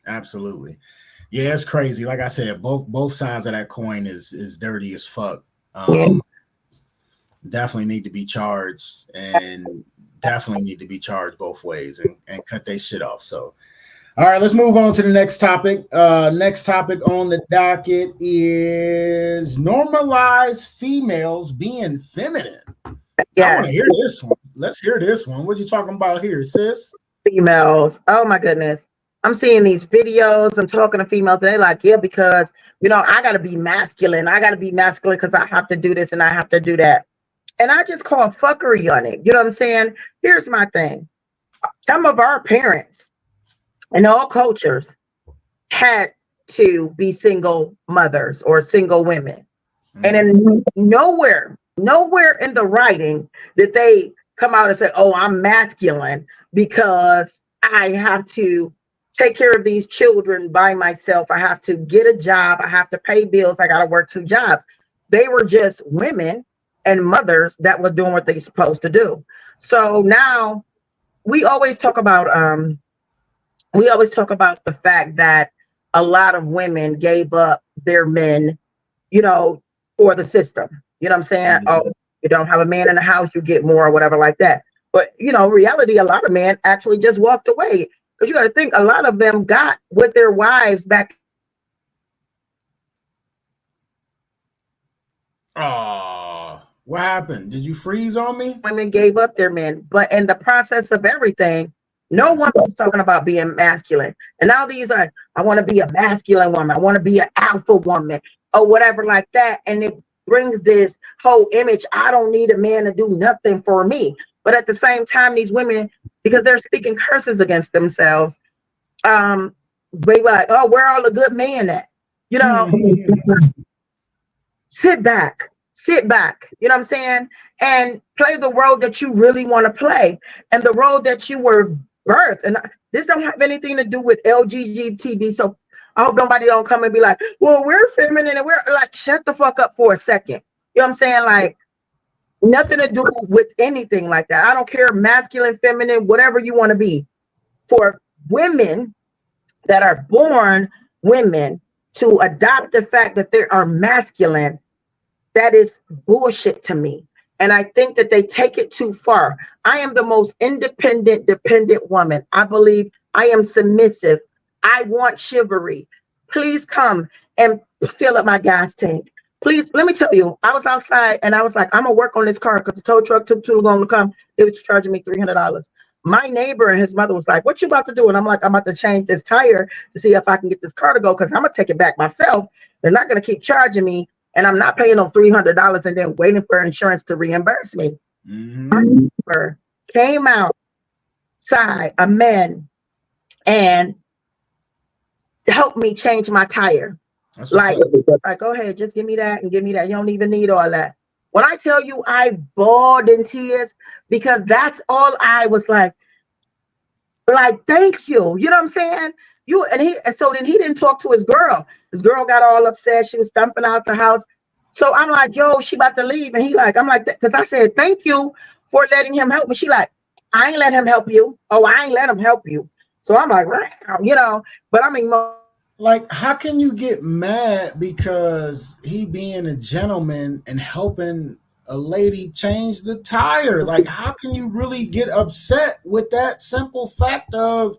S2: Absolutely. Yeah, it's crazy. Like I said, both sides of that coin is dirty as fuck. Definitely need to be charged, and definitely need to be charged both ways and cut their shit off. So, all right, let's move on to the next topic. Next topic on the docket is normalize females being feminine. Yeah. I want to hear this one. Let's hear this one. What you talking about here, sis?
S3: Females. Oh my goodness. I'm seeing these videos. I'm talking to females, and they're like, yeah, because, I got to be masculine. I got to be masculine because I have to do this and I have to do that. And I just call fuckery on it. You know what I'm saying? Here's my thing. Some of our parents in all cultures had to be single mothers or single women. And then nowhere in the writing did they come out and say, oh, I'm masculine because I have to take care of these children by myself. I have to get a job. I have to pay bills. I got to work 2 jobs. They were just women and mothers that were doing what they're supposed to do. So now we always talk about the fact that a lot of women gave up their men, for the system. You know what I'm saying? Oh, you don't have a man in the house, you get more or whatever like that. But, reality, a lot of men actually just walked away, because you got to think a lot of them got with their wives back.
S2: Oh, what happened? Did you freeze on me?
S3: Women gave up their men, but in the process of everything, no one was talking about being masculine. And now these are, I want to be a masculine woman. I want to be an alpha woman or whatever like that. And it brings this whole image. I don't need a man to do nothing for me. But at the same time, these women, because they're speaking curses against themselves, they were like, oh, where are all the good men at? Sit back. You know what I'm saying? And play the role that you really want to play, and the role that you were birthed. And this don't have anything to do with LGBT. So I hope nobody don't come and be like, well, we're feminine, and we're like, shut the fuck up for a second. You know what I'm saying? Like, nothing to do with anything like that. I don't care, masculine, feminine, whatever you want to be. For women that are born women to adopt the fact that they are masculine, that is bullshit to me. And I think that they take it too far. I am the most independent, dependent woman. I believe I am submissive. I want chivalry. Please come and fill up my gas tank. Please, let me tell you, I was outside and I was like, I'm gonna work on this car because the tow truck took too long to come. It was charging me $300. My neighbor and his mother was like, what you about to do? And I'm like, I'm about to change this tire to see if I can get this car to go, because I'm gonna take it back myself. They're not gonna keep charging me, and I'm not paying them $300 and then waiting for insurance to reimburse me. My neighbor came outside, a man, and helped me change my tire. Like, go ahead, just give me that and give me that. You don't even need all that. When I tell you I bawled in tears, because that's all I was like, thank you. You know what I'm saying? And so then he didn't talk to his girl. His girl got all upset. She was stumping out the house. So I'm like, yo, she about to leave. And I'm like, because I said, thank you for letting him help me. She like, I ain't let him help you. Oh, I ain't let him help you. So I'm like, wow, but I mean,
S2: like, how can you get mad because he being a gentleman and helping a lady change the tire? Like, how can you really get upset with that simple fact of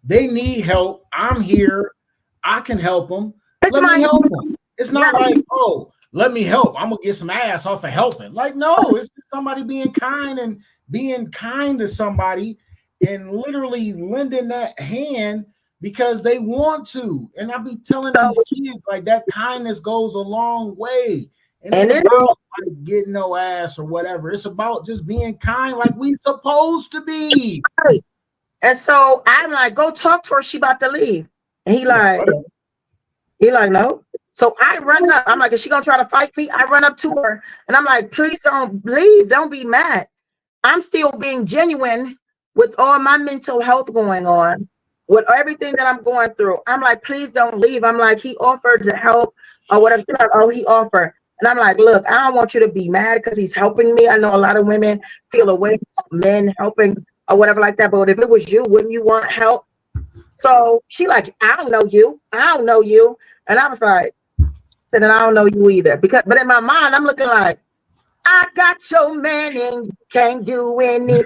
S2: they need help? I'm here. I can help them. Let me help them. It's not like, oh, let me help. I'm going to get some ass off of helping. Like, no, it's just somebody being kind and being kind to somebody and literally lending that hand because they want to. And I be telling these kids, like, that kindness goes a long way. And it's about like getting no ass or whatever. It's about just being kind like we supposed to be.
S3: And so I'm like, go talk to her. She about to leave. And he like, no. So I run up. I'm like, is she gonna try to fight me? I run up to her and I'm like, please don't leave. Don't be mad. I'm still being genuine with all my mental health going on, with everything that I'm going through. I'm like, please don't leave. I'm like, he offered to help or whatever. She's like, oh, he offered. And I'm like, look, I don't want you to be mad because he's helping me. I know a lot of women feel away from men helping or whatever like that. But if it was you, wouldn't you want help? So she like, I don't know you. I don't know you. And I was like, said, and I don't know you either. But in my mind, I'm looking like, I got your man and you can't do anything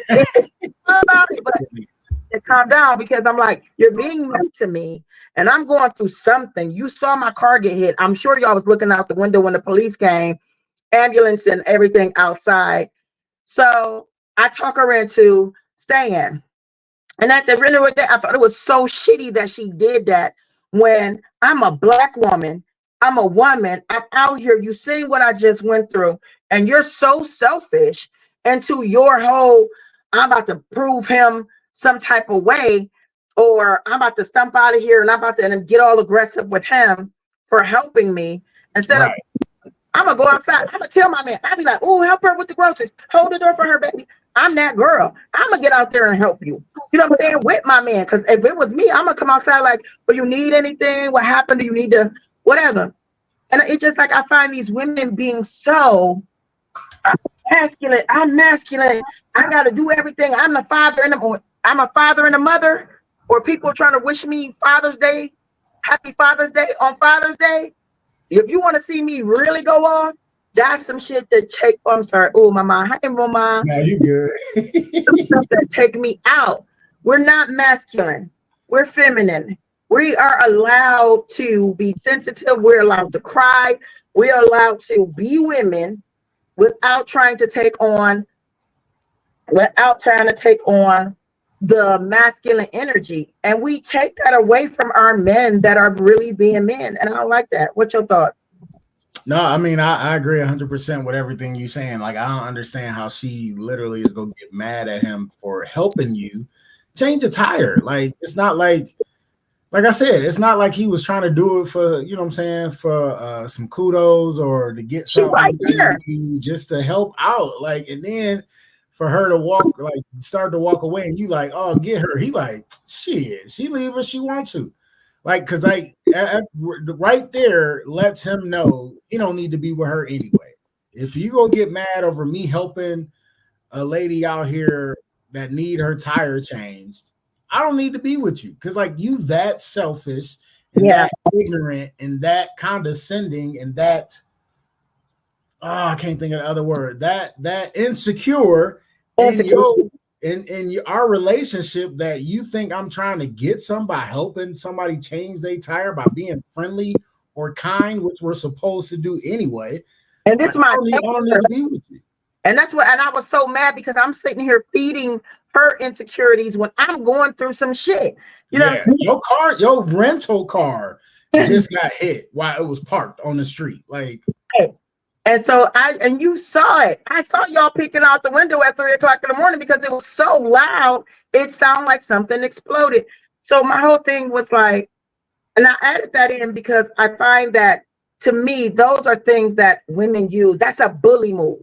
S3: about it. But calm down, because I'm like, you're being mean to me and I'm going through something. You saw my car get hit. I'm sure y'all was looking out the window when the police came, ambulance and everything outside. So I talk her into staying. And at the end of the day, I thought it was so shitty that she did that when I'm a Black woman. I'm a woman. I'm out here. You seen what I just went through, and you're so selfish into your whole, I'm about to prove him some type of way, or I'm about to stump out of here and I'm about to get all aggressive with him for helping me. Instead of, I'm going to go outside. I'm going to tell my man. I'll be like, oh, help her with the groceries. Hold the door for her, baby. I'm that girl. I'm going to get out there and help you. You know what I'm saying? With my man. Because if it was me, I'm going to come outside like, well, you need anything? What happened? Do you need to, whatever? And it's just like, I find these women being so masculine. I'm masculine. I got to do everything. I'm the father and I'm a father and a mother. Or people trying to wish me Father's Day, Happy Father's Day on Father's Day. If you want to see me really go off, that's some shit that take. Oh, I'm sorry. Oh, mama. Hi, mama.
S2: No, you good.
S3: Some stuff that take me out. We're not masculine. We're feminine. We are allowed to be sensitive. We're allowed to cry. We're allowed to be women without trying to take on the masculine energy. And we take that away from our men that are really being men. And I don't like that. What's your thoughts?
S2: No, I mean, I agree 100% with everything you're saying. Like, I don't understand how she literally is going to get mad at him for helping you change a tire. Like, it's not like I said, it's not like he was trying to do it for, you know what I'm saying, for some kudos or to get something
S3: right there,
S2: just to help out. Like, and then for her to start to walk away and you like, oh, get her. He like, shit, she leave if she wants to. Like, because right there lets him know he don't need to be with her anyway. If you go get mad over me helping a lady out here that need her tire changed, I don't need to be with you, because like you that selfish and that ignorant and that condescending and that I can't think of the other word, that insecure in our relationship, that you think I'm trying to get some by helping somebody change their tire by being friendly or kind, which we're supposed to do anyway.
S3: And this
S2: I don't need to be with you.
S3: And that's what, and I was so mad because I'm sitting here feeding her insecurities when I'm going through some shit. You know,
S2: your rental car just got hit while it was parked on the street. Like,
S3: and so you saw it. I saw y'all peeking out the window at 3 o'clock in the morning because it was so loud. It sounded like something exploded. So my whole thing was like, and I added that in because I find that, to me, those are things that women use. That's a bully move.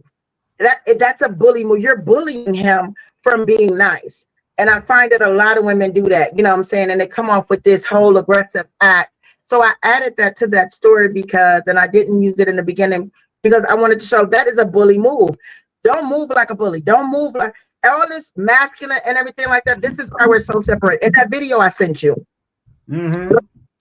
S3: that's a bully move. You're bullying him from being nice. And I find that a lot of women do that, you know what I'm saying? And they come off with this whole aggressive act. So I added that to that story because, and I didn't use it in the beginning because I wanted to show that is a bully move. Don't move like a bully. Don't move like all this masculine and everything like that. This is why we're so separate. In that video I sent you,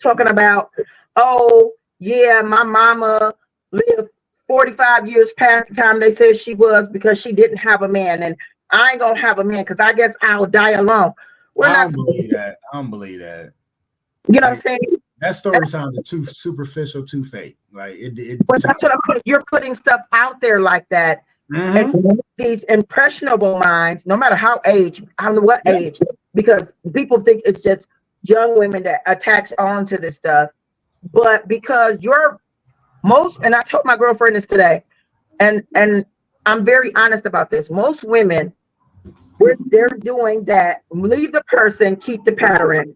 S3: talking about, oh, yeah, my mama lived 45 years past the time they said she was because she didn't have a man. And I ain't gonna have a man because I guess I'll die alone.
S2: I don't believe that. I don't believe that.
S3: You know what I'm saying?
S2: That story sounded too superficial, too fake. Like
S3: but that's what I'm putting. You're putting stuff out there like that. And these impressionable minds, no matter how age, I don't know what age, because people think it's just young women that attach on to this stuff. But because you're most, and I told my girlfriend this today, and I'm very honest about this. Most women, they're doing that. Leave the person, keep the pattern,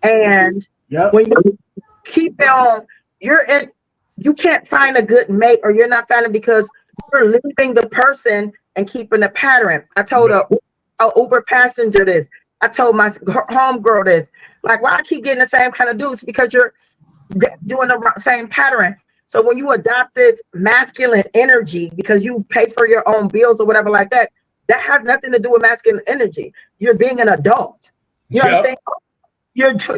S3: and when you keep on, you can't find a good mate, or you're not finding because you're leaving the person and keeping the pattern. I told a Uber passenger this. I told my homegirl this. Like, why I keep getting the same kind of dudes? Because you're doing the same pattern. So when you adopt this masculine energy because you pay for your own bills or whatever like that, that has nothing to do with masculine energy. You're being an adult. You know what I'm saying?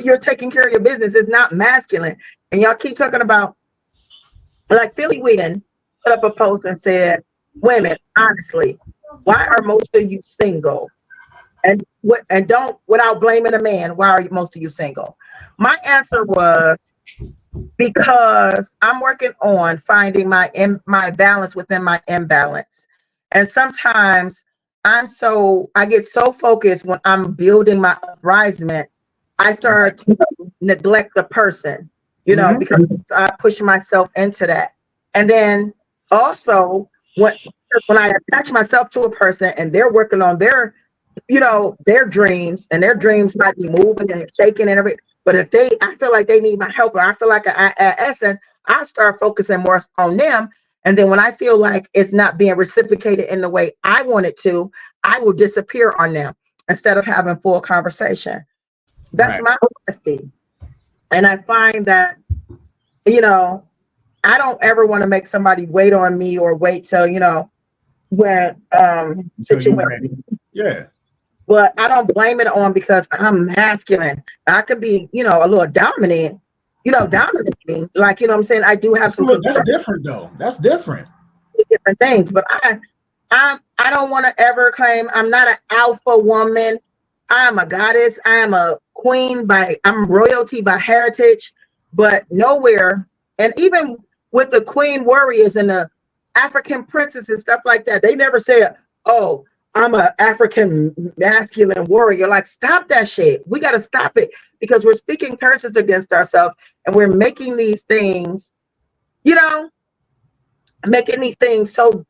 S3: You're taking care of your business. It's not masculine. And y'all keep talking about, like Philly Whedon put up a post and said, women, honestly, why are most of you single? And don't, without blaming a man, why are most of you single? My answer was, because I'm working on finding my balance within my imbalance. And sometimes I get so focused when I'm building my uprisement, I start to neglect the person, you know, because I push myself into that. And then also when I attach myself to a person and they're working on their, you know, their dreams, and their dreams might be moving and shaking and everything. But if I feel like they need my help, or I feel like essence, I start focusing more on them. And then when I feel like it's not being reciprocated in the way I want it to, I will disappear on them instead of having full conversation. That's my honesty. And I find that, you know, I don't ever want to make somebody wait on me or wait till, you know, when situations.
S2: Yeah.
S3: But I don't blame it on because I'm masculine. I could be, you know, a little dominant, you know, dominating. Like, you know what I'm saying? I do have some.
S2: That's different though. That's different.
S3: Different things. But I don't want to ever claim I'm not an alpha woman. I am a goddess. I am a queen I'm royalty by heritage, but nowhere. And even with the queen warriors and the African princes and stuff like that, they never said, oh, I'm an African masculine warrior. Like, stop that shit. We got to stop it because we're speaking curses against ourselves and we're making these things, you know, making these things so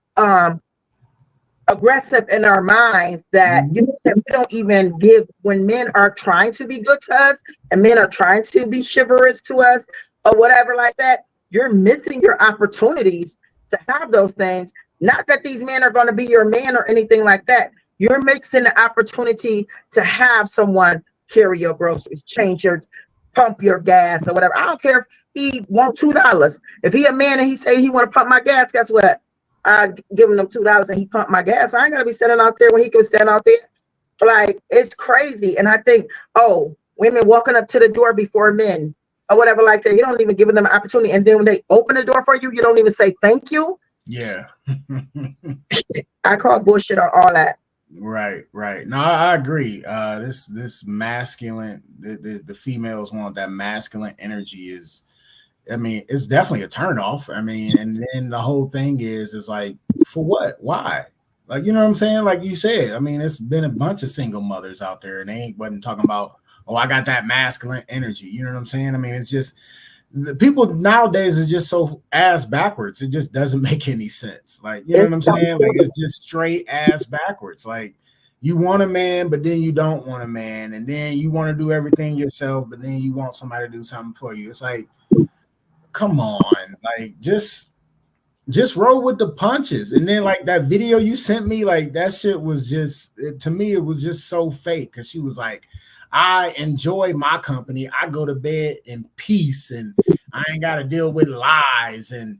S3: aggressive in our minds that you know, we don't even give when men are trying to be good to us and men are trying to be chivalrous to us or whatever like that. You're missing your opportunities to have those things. Not that these men are going to be your man or anything like that. You're mixing the opportunity to have someone carry your groceries, pump your gas or whatever. I don't care if he wants $2. If he a man and he say he want to pump my gas, guess what? I give him them $2 and he pump my gas. I ain't gonna be standing out there when he can stand out there. Like, it's crazy. And I think, oh, women walking up to the door before men or whatever like that. You don't even give them an opportunity. And then when they open the door for you, you don't even say thank you.
S2: Yeah.
S3: I call bullshit on all that.
S2: Right. No, I agree. This masculine, the females want that masculine energy is, I mean, it's definitely a turnoff. I mean, and then the whole thing is like, for what? Why? Like, you know what I'm saying? Like you said, I mean, it's been a bunch of single mothers out there and they wasn't talking about, oh, I got that masculine energy. You know what I'm saying? I mean, it's just, the people nowadays is just so ass backwards. It just doesn't make any sense. Like, you know what I'm saying? Like, it's just straight ass backwards. Like, you want a man, but then you don't want a man. And then you want to do everything yourself, but then you want somebody to do something for you. It's like, come on. Like, just just roll with the punches. And then like that video you sent me, like that shit was just to me, it was just so fake because she was like, I enjoy my company. I go to bed in peace and I ain't got to deal with lies and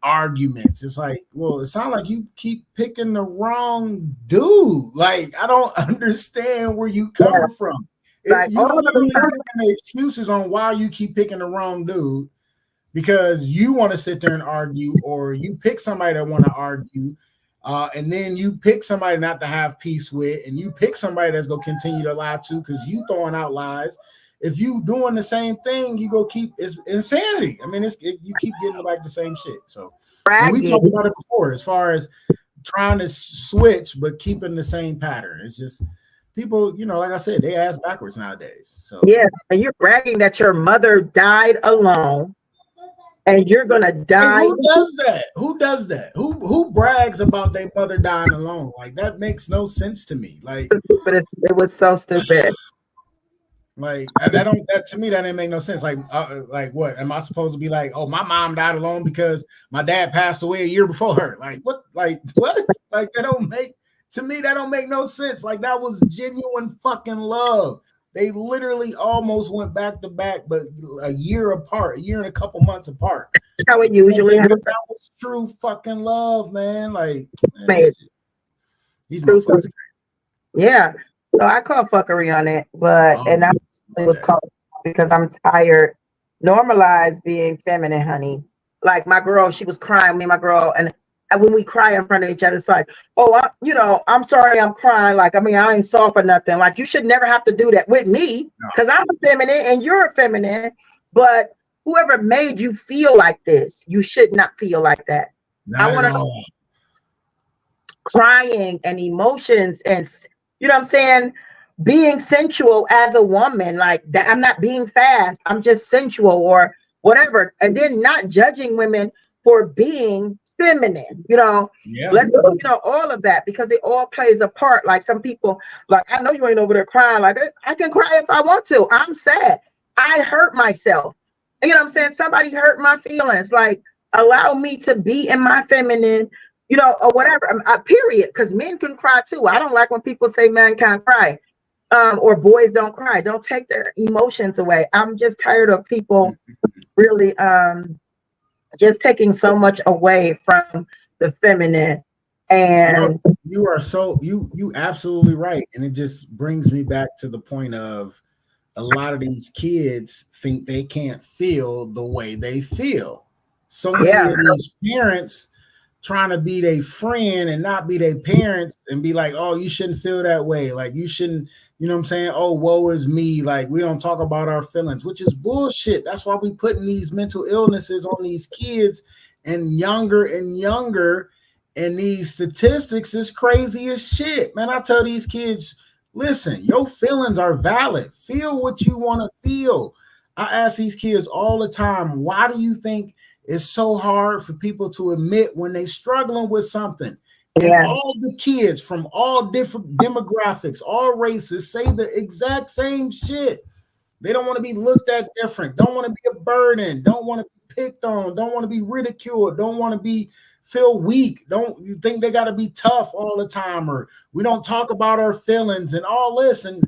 S2: arguments. It's like, well, it sounds like you keep picking the wrong dude. Like, I don't understand where you coming from.
S3: Like,
S2: you literally giving excuses on why you keep picking the wrong dude because you want to sit there and argue, or you pick somebody that want to argue. And then you pick somebody not to have peace with, and you pick somebody that's gonna continue to lie to because you throwing out lies. If you doing the same thing, you go keep it's insanity. I mean, you keep getting like the same shit. So we talked about it before, as far as trying to switch but keeping the same pattern. It's just people, you know, like I said, they ass backwards nowadays. So
S3: yeah, and you're bragging that your mother died alone. And you're gonna die.
S2: Who does that? Who does that? Who brags about their mother dying alone? Like that makes no sense to me. Like
S3: it was so stupid.
S2: Like that to me that didn't make no sense. Like what am I supposed to be like? Oh, my mom died alone because my dad passed away a year before her. Like what? Like what? Like that don't make no sense. Like that was genuine fucking love. They literally almost went back to back, but a year apart, a year and a couple months apart.
S3: That's how it usually happens.
S2: That was true fucking love, man. Like,
S3: he's yeah. So I call fuckery on it, but and I was called because I'm tired. Normalize being feminine, honey. Like my girl, she was crying. Me and my girl, and when we cry in front of each other, it's like, oh, I'm sorry, I'm crying. Like, I mean, I ain't soft or nothing. Like, you should never have to do that with me because I'm a feminine and you're a feminine. But whoever made you feel like this, you should not feel like that. I want to know crying and emotions and, you know what I'm saying? Being sensual as a woman, like that. I'm not being fast. I'm just sensual or whatever. And then not judging women for being feminine, let's all of that because it all plays a part. Like some people, like I know you ain't over there crying. Like I can cry if I want to. I'm sad. I hurt myself. You know what I'm saying? Somebody hurt my feelings. Like allow me to be in my feminine, or whatever. Period. Because men can cry too. I don't like when people say men can't cry, or boys don't cry. Don't take their emotions away. I'm just tired of people really just taking so much away from the feminine. And
S2: you are so you absolutely right. And it just brings me back to the point of a lot of these kids think they can't feel the way they feel. So many of these parents trying to be their friend and not be their parents and be like, oh, you shouldn't feel that way. Like you shouldn't, you know what I'm saying? Oh, woe is me. Like we don't talk about our feelings, which is bullshit. That's why we putting these mental illnesses on these kids and younger. And these statistics is crazy as shit. Man, I tell these kids, listen, your feelings are valid. Feel what you want to feel. I ask these kids all the time, why do you think it's so hard for people to admit when they're struggling with something? And all the kids from all different demographics, all races say the exact same shit. They don't want to be looked at different, don't want to be a burden, don't want to be picked on, don't want to be ridiculed, don't want to feel weak, don't you think they got to be tough all the time, or we don't talk about our feelings and all this. And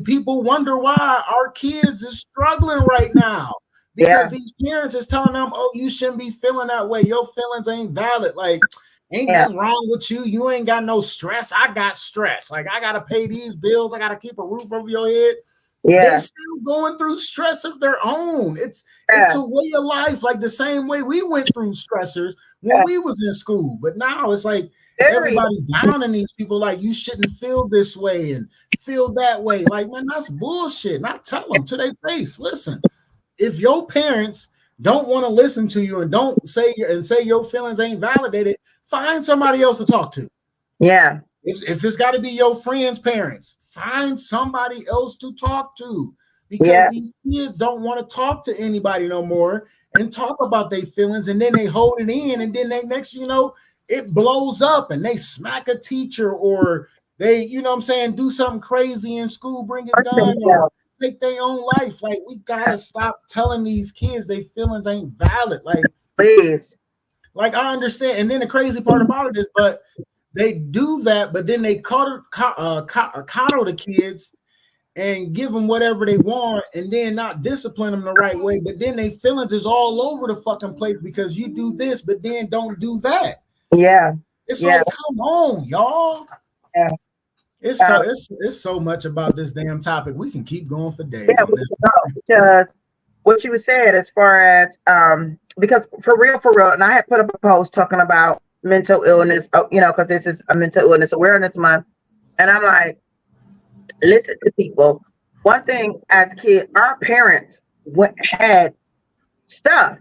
S2: people wonder why our kids is struggling right now. Because these parents is telling them, oh, you shouldn't be feeling that way. Your feelings ain't valid. Like, ain't nothing wrong with you. You ain't got no stress. I got stress. Like, I got to pay these bills. I got to keep a roof over your head. They're still going through stress of their own. It's a way of life, like the same way we went through stressors when we was in school. But now it's like everybody downing these people like you shouldn't feel this way and feel that way. Like, man, that's bullshit. And I tell them to their face, listen, if your parents don't want to listen to you and don't say your feelings ain't validated, find somebody else to talk to.
S3: Yeah.
S2: If it's got to be your friend's parents, find somebody else to talk to, because these kids don't want to talk to anybody no more and talk about their feelings, and then they hold it in, and then they next it blows up and they smack a teacher, or they do something crazy in school, bring a gun, or take their own life. Like, we gotta stop telling these kids their feelings ain't valid. Like,
S3: Please.
S2: Like, I understand. And then the crazy part about it is, but they do that, but then they coddle the kids and give them whatever they want and then not discipline them the right way. But then they feelings is all over the fucking place because you do this, but then don't do that.
S3: Yeah.
S2: It's like, come on, y'all.
S3: Yeah.
S2: It's so much about this damn topic. We can keep going for days.
S3: Yeah, because what you said as far as because for real, and I had put up a post talking about mental illness, because this is a mental illness awareness month, and I'm like, listen to people. One thing as kids, our parents had stuff,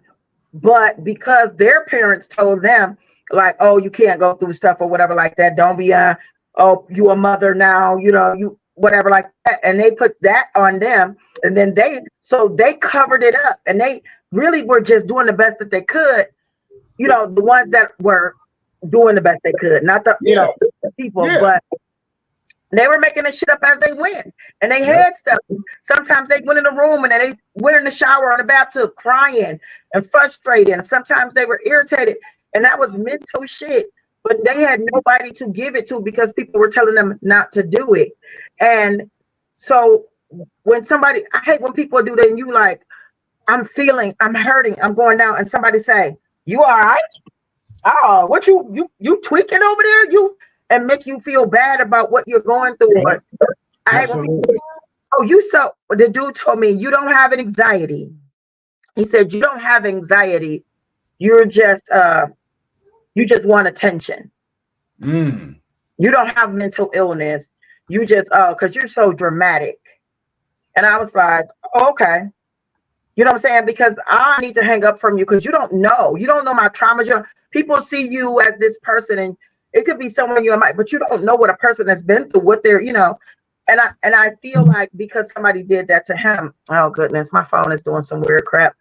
S3: but because their parents told them, like, oh, you can't go through stuff or whatever like that. Don't be you a mother now, you whatever like that. And they put that on them. And then they covered it up and they really were just doing the best that they could. The ones that were doing the best they could, not the people, but they were making the shit up as they went. And they had stuff. Sometimes they went in the room and then they went in the shower or in the bathtub crying and frustrated. And sometimes they were irritated. And that was mental shit. But they had nobody to give it to because people were telling them not to do it. And so when I hate when people do that and you like, I'm hurting, I'm going down, and somebody say, you all right? Oh, what you tweaking over there? And make you feel bad about what you're going through. But I hate when people, the dude told me, you don't have an anxiety. He said, you don't have anxiety. You're just you just want attention. You don't have mental illness. You just because you're so dramatic. And I was like, oh, okay. You know what I'm saying? Because I need to hang up from you because you don't know my traumas. People see you as this person, and it could be someone you might, but you don't know what a person has been through, what they're, and I feel like because somebody did that to him, oh goodness, my phone is doing some weird crap.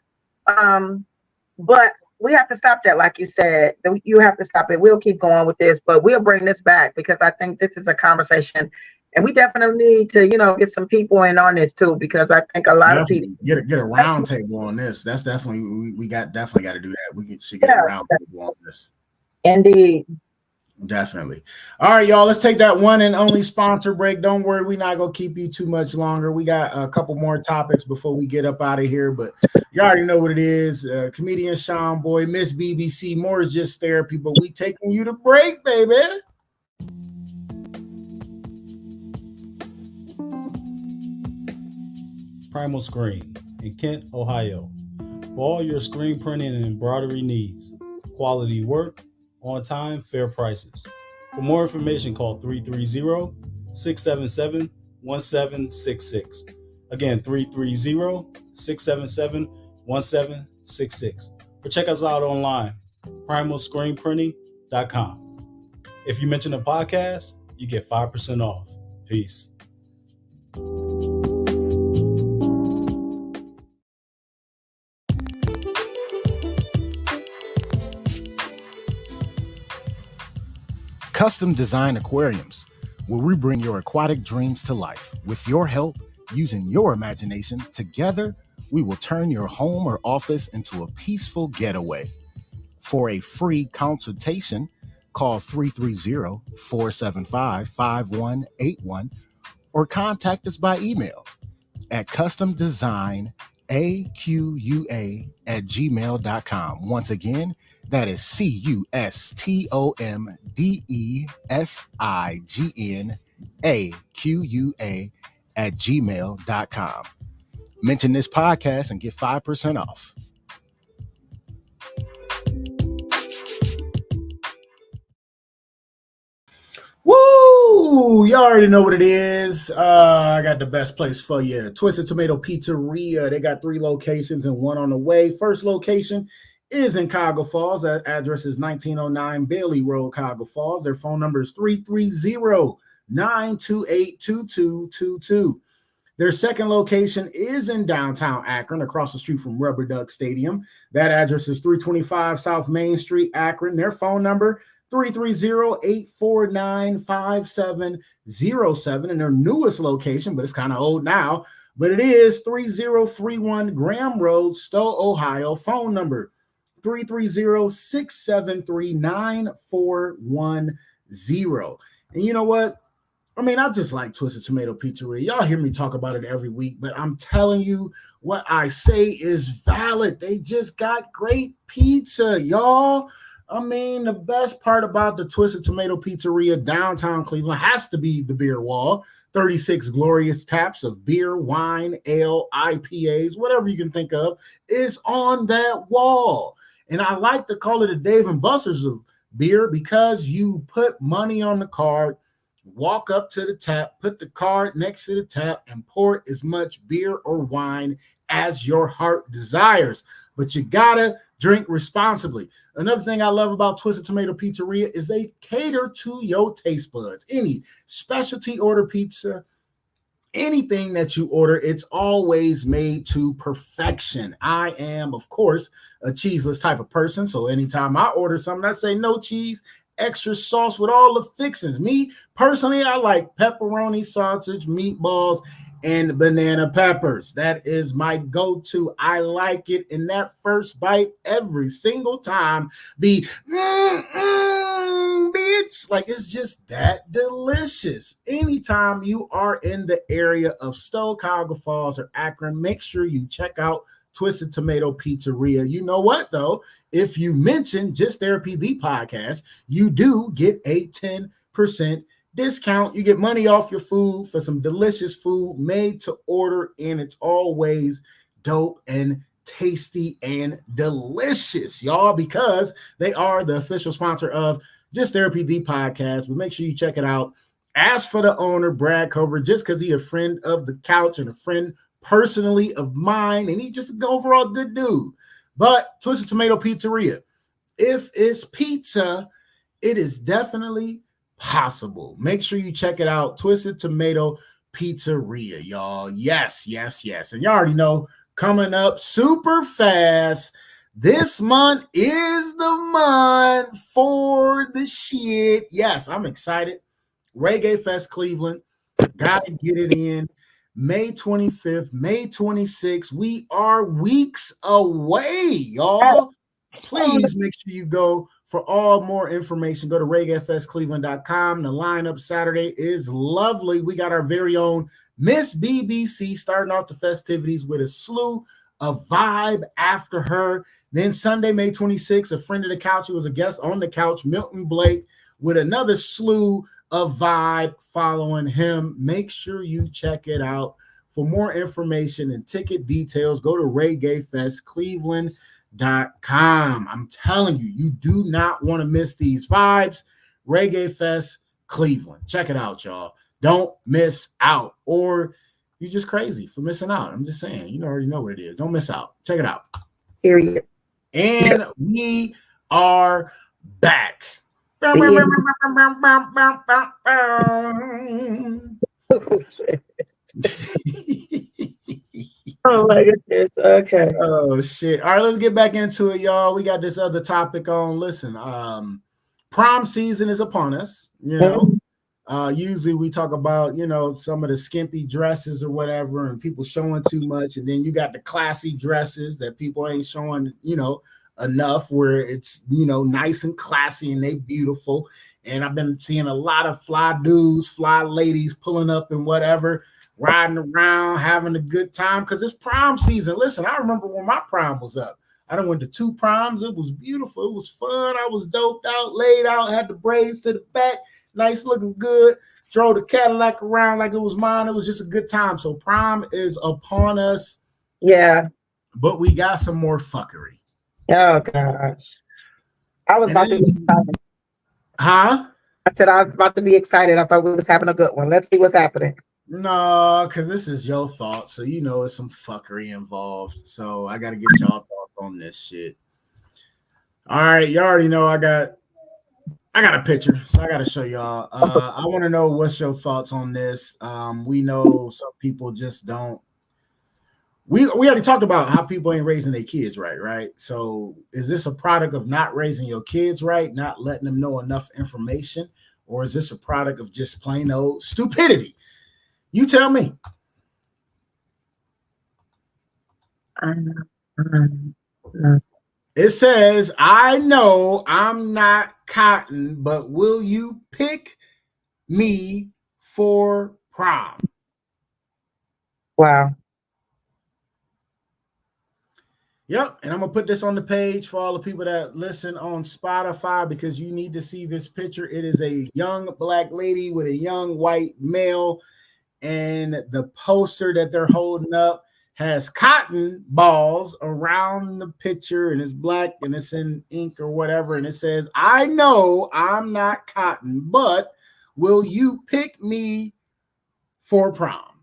S3: But we have to stop that, like you said. You have to stop it. We'll keep going with this, but we'll bring this back because I think this is a conversation, and we definitely need to, get some people in on this too, because I think a lot of people
S2: get a round table on this. That's definitely we definitely got to do that. Should get a round table on this.
S3: Indeed.
S2: Definitely. All right, y'all. Let's take that one and only sponsor break. Don't worry, we're not gonna keep you too much longer. We got a couple more topics before we get up out of here, but you already know what it is. Comedian Sean Boy, Miss BBC, more is just therapy, but we taking you to break, baby.
S4: Primal Screen in Kent, Ohio. For all your screen printing and embroidery needs. Quality work, on time, fair prices. For more information, call 330-677-1766. Again, 330-677-1766. Or check us out online, primalscreenprinting.com. If you mention a podcast, you get 5% off. Peace.
S5: Custom Design Aquariums, where we bring your aquatic dreams to life. With your help, using your imagination, together, we will turn your home or office into a peaceful getaway. For a free consultation, call 330-475-5181 or contact us by email at customdesignaqua@gmail.com. Once again, that is customdesignaaqua@gmail.com. Mention this podcast and get 5% off.
S2: Woo! You already know what it is. I got the best place for you. Twisted Tomato Pizzeria. They got 3 locations and 1 on the way. First location is in Cuyahoga Falls. That address is 1909 Bailey Road, Cuyahoga Falls. Their phone number is 330-928-2222. Their second location is in downtown Akron, across the street from Rubber Duck Stadium. That address is 325 South Main Street, Akron. Their phone number 330-849-5707. And their newest location, but it's kind of old now, but it is 3031 Graham Road, Stowe, Ohio. Phone number 330-673-9410. And you know what? I mean, I just like Twisted Tomato Pizzeria. Y'all hear me talk about it every week, but I'm telling you, what I say is valid. They just got great pizza, y'all. I mean, the best part about the Twisted Tomato Pizzeria downtown Cleveland has to be the beer wall. 36 glorious taps of beer, wine, ale, IPAs, whatever you can think of, is on that wall. And I like to call it a Dave and Buster's of beer because you put money on the card, walk up to the tap, put the card next to the tap, and pour as much beer or wine as your heart desires. But you gotta drink responsibly. Another thing I love about Twisted Tomato Pizzeria is they cater to your taste buds. Any specialty order pizza, anything that you order, it's always made to perfection. I am, of course, a cheeseless type of person. So anytime I order something, I say no cheese, extra sauce with all the fixings. Me, personally, I like pepperoni, sausage, meatballs, and banana peppers. That is my go-to. I like it. In that first bite, every single time, bitch. Like, it's just that delicious. Anytime you are in the area of Stowe, Cuyahoga Falls, or Akron, make sure you check out Twisted Tomato Pizzeria. You know what, though? If you mention Just Therapy, the podcast, you do get a 10% discount. You get money off your food for some delicious food made to order, and it's always dope and tasty and delicious, y'all, because they are the official sponsor of Just Therapy, the podcast. But make sure you check it out. Ask for the owner, Brad Cover, just because he's a friend of the couch and a friend personally of mine, and he's just an overall good dude. But Twisted Tomato Pizzeria, if it's pizza, it is definitely possible. Make sure you check it out. Twisted Tomato Pizzeria, y'all. Yes. And you already know, coming up super fast, this month is the month for the shit. Yes, I'm excited. Reggae Fest Cleveland. Gotta get it in. May 25th, May 26th. We are weeks away, y'all. Please make sure you go. For all more information, go to reggaefestcleveland.com. The lineup Saturday is lovely. We got our very own Miss BBC starting off the festivities with a slew of vibe after her. Then Sunday, May 26th, a friend of the couch who was a guest on the couch, Milton Blake, with another slew of vibe following him. Make sure you check it out. For more information and ticket details, go to reggaefestcleveland.com. I'm telling you, you do not want to miss these vibes. Reggae Fest Cleveland. Check it out, y'all. Don't miss out. Or you're just crazy for missing out. I'm just saying, you already know what it is. Don't miss out. Check it out.
S3: Period.
S2: And we are back.
S3: Oh my goodness. Okay.
S2: Oh shit. All right, let's get back into it, y'all. We got this other topic on. Listen, prom season is upon us, you know. Usually we talk about, you know, some of the skimpy dresses or whatever, and people showing too much, and then you got the classy dresses that people ain't showing, you know, enough, where it's, you know, nice and classy and they beautiful. And I've been seeing a lot of fly dudes, fly ladies pulling up and whatever, riding around, having a good time because it's prom season. Listen, I remember when my prom was up. I done went to 2 proms. It was beautiful. It was fun. I was doped out, laid out, had the braids to the back, nice looking good. Drove the Cadillac around like it was mine. It was just a good time. So prom is upon us.
S3: Yeah.
S2: But we got some more fuckery.
S3: Oh gosh. I was about to be excited.
S2: Huh?
S3: I said I was about to be excited. I thought we was having a good one. Let's see what's happening.
S2: No, because this is your thought. So you know it's some fuckery involved. So I got to get y'all thoughts on this shit. All right, you already know I got a picture, so I got to show y'all. I want to know what's your thoughts on this. We know some people just don't. We already talked about how people ain't raising their kids right? So is this a product of not raising your kids right, not letting them know enough information, or is this a product of just plain old stupidity? You tell me. It says, I know I'm not cotton, but will you pick me for prom?
S3: Wow.
S2: Yep. And I'm going to put this on the page for all the people that listen on Spotify because you need to see this picture. It is a young black lady with a young white male. And the poster that they're holding up has cotton balls around the picture, and it's black and it's in ink or whatever. And it says, I know I'm not cotton, but will you pick me for prom?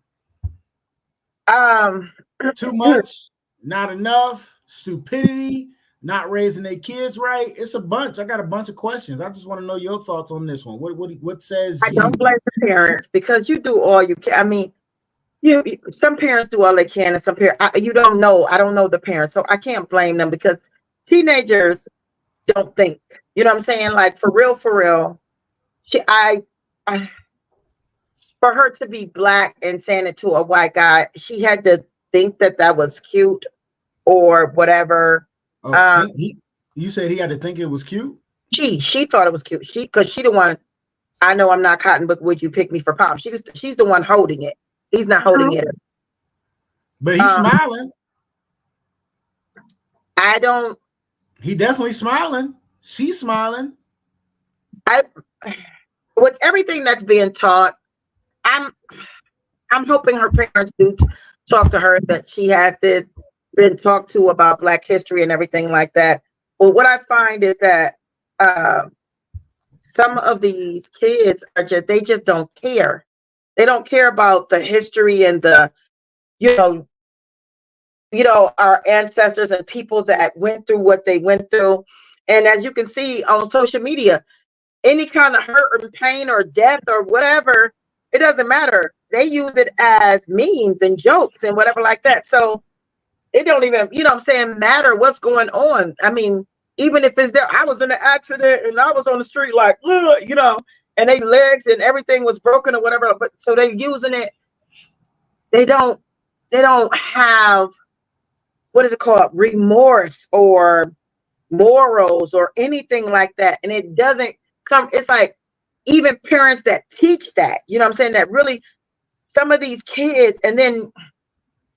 S2: Too much, not enough, stupidity, not raising their kids right. It's a bunch. I got a bunch of questions. I just want to know your thoughts on this one. What says
S3: I don't blame the parents because you do all you can. I mean, some parents do all they can, and some parents you don't know. I don't know the parents, so I can't blame them because teenagers don't think. You know what I'm saying? Like for real. For her to be black and saying it to a white guy, she had to think that was cute or whatever.
S2: You said he had to think it was cute?
S3: She thought it was cute. Because she the one, I know I'm not cotton, but would you pick me for prom? She's the one holding it. He's not holding it.
S2: But he's smiling.
S3: He
S2: definitely smiling. She's smiling.
S3: With everything that's being taught, I'm hoping her parents do talk to her, that she has been talked to about Black history and everything like that. But what I find is that some of these kids they just don't care. They don't care about the history and the, our ancestors and people that went through what they went through. And as you can see on social media, any kind of hurt or pain or death or whatever, it doesn't matter. They use it as memes and jokes and whatever like that. So it don't even, matter what's going on. I mean, even if it's there, I was in an accident and I was on the street like, and their legs and everything was broken or whatever. But so they're using it. They don't have, what is it called? Remorse or morals or anything like that. And it doesn't come, it's like even parents that teach that, that really some of these kids, and then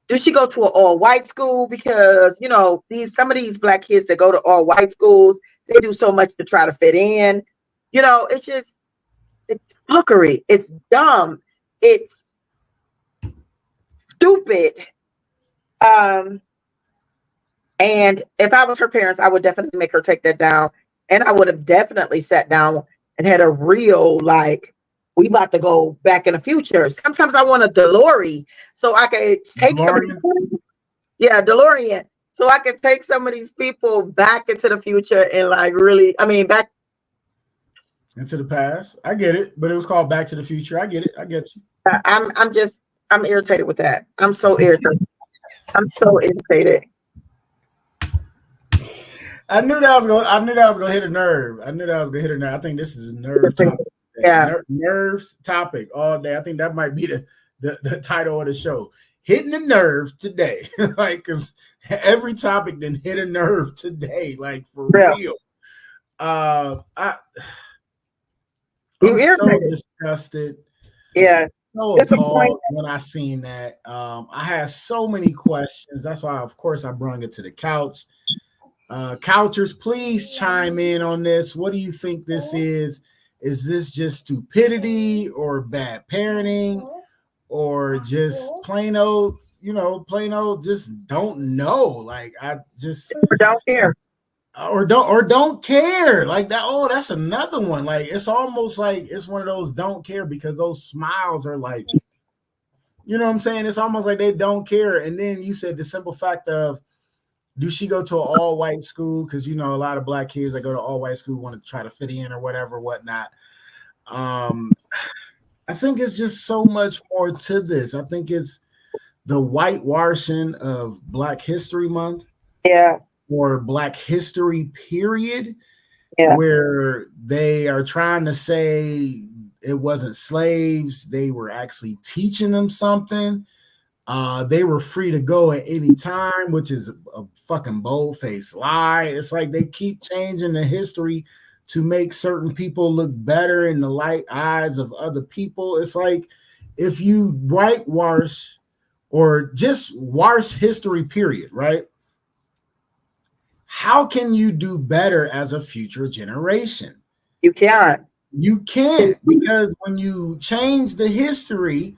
S3: do she go to an all-white school? Because, some of these Black kids that go to all-white schools, they do so much to try to fit in. It's fuckery. It's dumb. It's stupid. And if I was her parents, I would definitely make her take that down. And I would have definitely sat down and had a real, we about to go back in the future. Sometimes I want a DeLorean so I could take DeLorean. So I could take some of these people back into the future and back
S2: into the past. I get it, but it was called Back to the Future. I get it. I get you.
S3: I'm irritated with that. I'm so irritated.
S2: I knew that was gonna hit a nerve. I think this is a nerve topic.
S3: Yeah.
S2: Nerves topic all day. I think that might be the title of the show. Hitting the nerve today. Because every topic then hit a nerve today. For real. I'm so disgusted.
S3: Yeah.
S2: So appalled when I seen that. I had so many questions. That's why, of course, I brought it to the couch. Couchers, please chime in on this. What do you think this is? Is this just stupidity or bad parenting or just plain old just don't know? I just
S3: don't care.
S2: Or don't care like that. Oh, that's another one. It's almost like it's one of those don't care because those smiles are what I'm saying? It's almost like they don't care. And then you said the simple fact of, do she go to an all-white school? Because, a lot of Black kids that go to all-white school want to try to fit in or whatnot. I think it's just so much more to this. I think it's the whitewashing of Black History Month.
S3: Yeah.
S2: Or Black history period.
S3: Yeah.
S2: Where they are trying to say it wasn't slaves. They were actually teaching them something. They were free to go at any time, which is a fucking bold-faced lie. It's like they keep changing the history to make certain people look better in the light eyes of other people. It's like if you whitewash or just wash history, period, right? How can you do better as a future generation?
S3: You can't.
S2: You can't, because when you change the history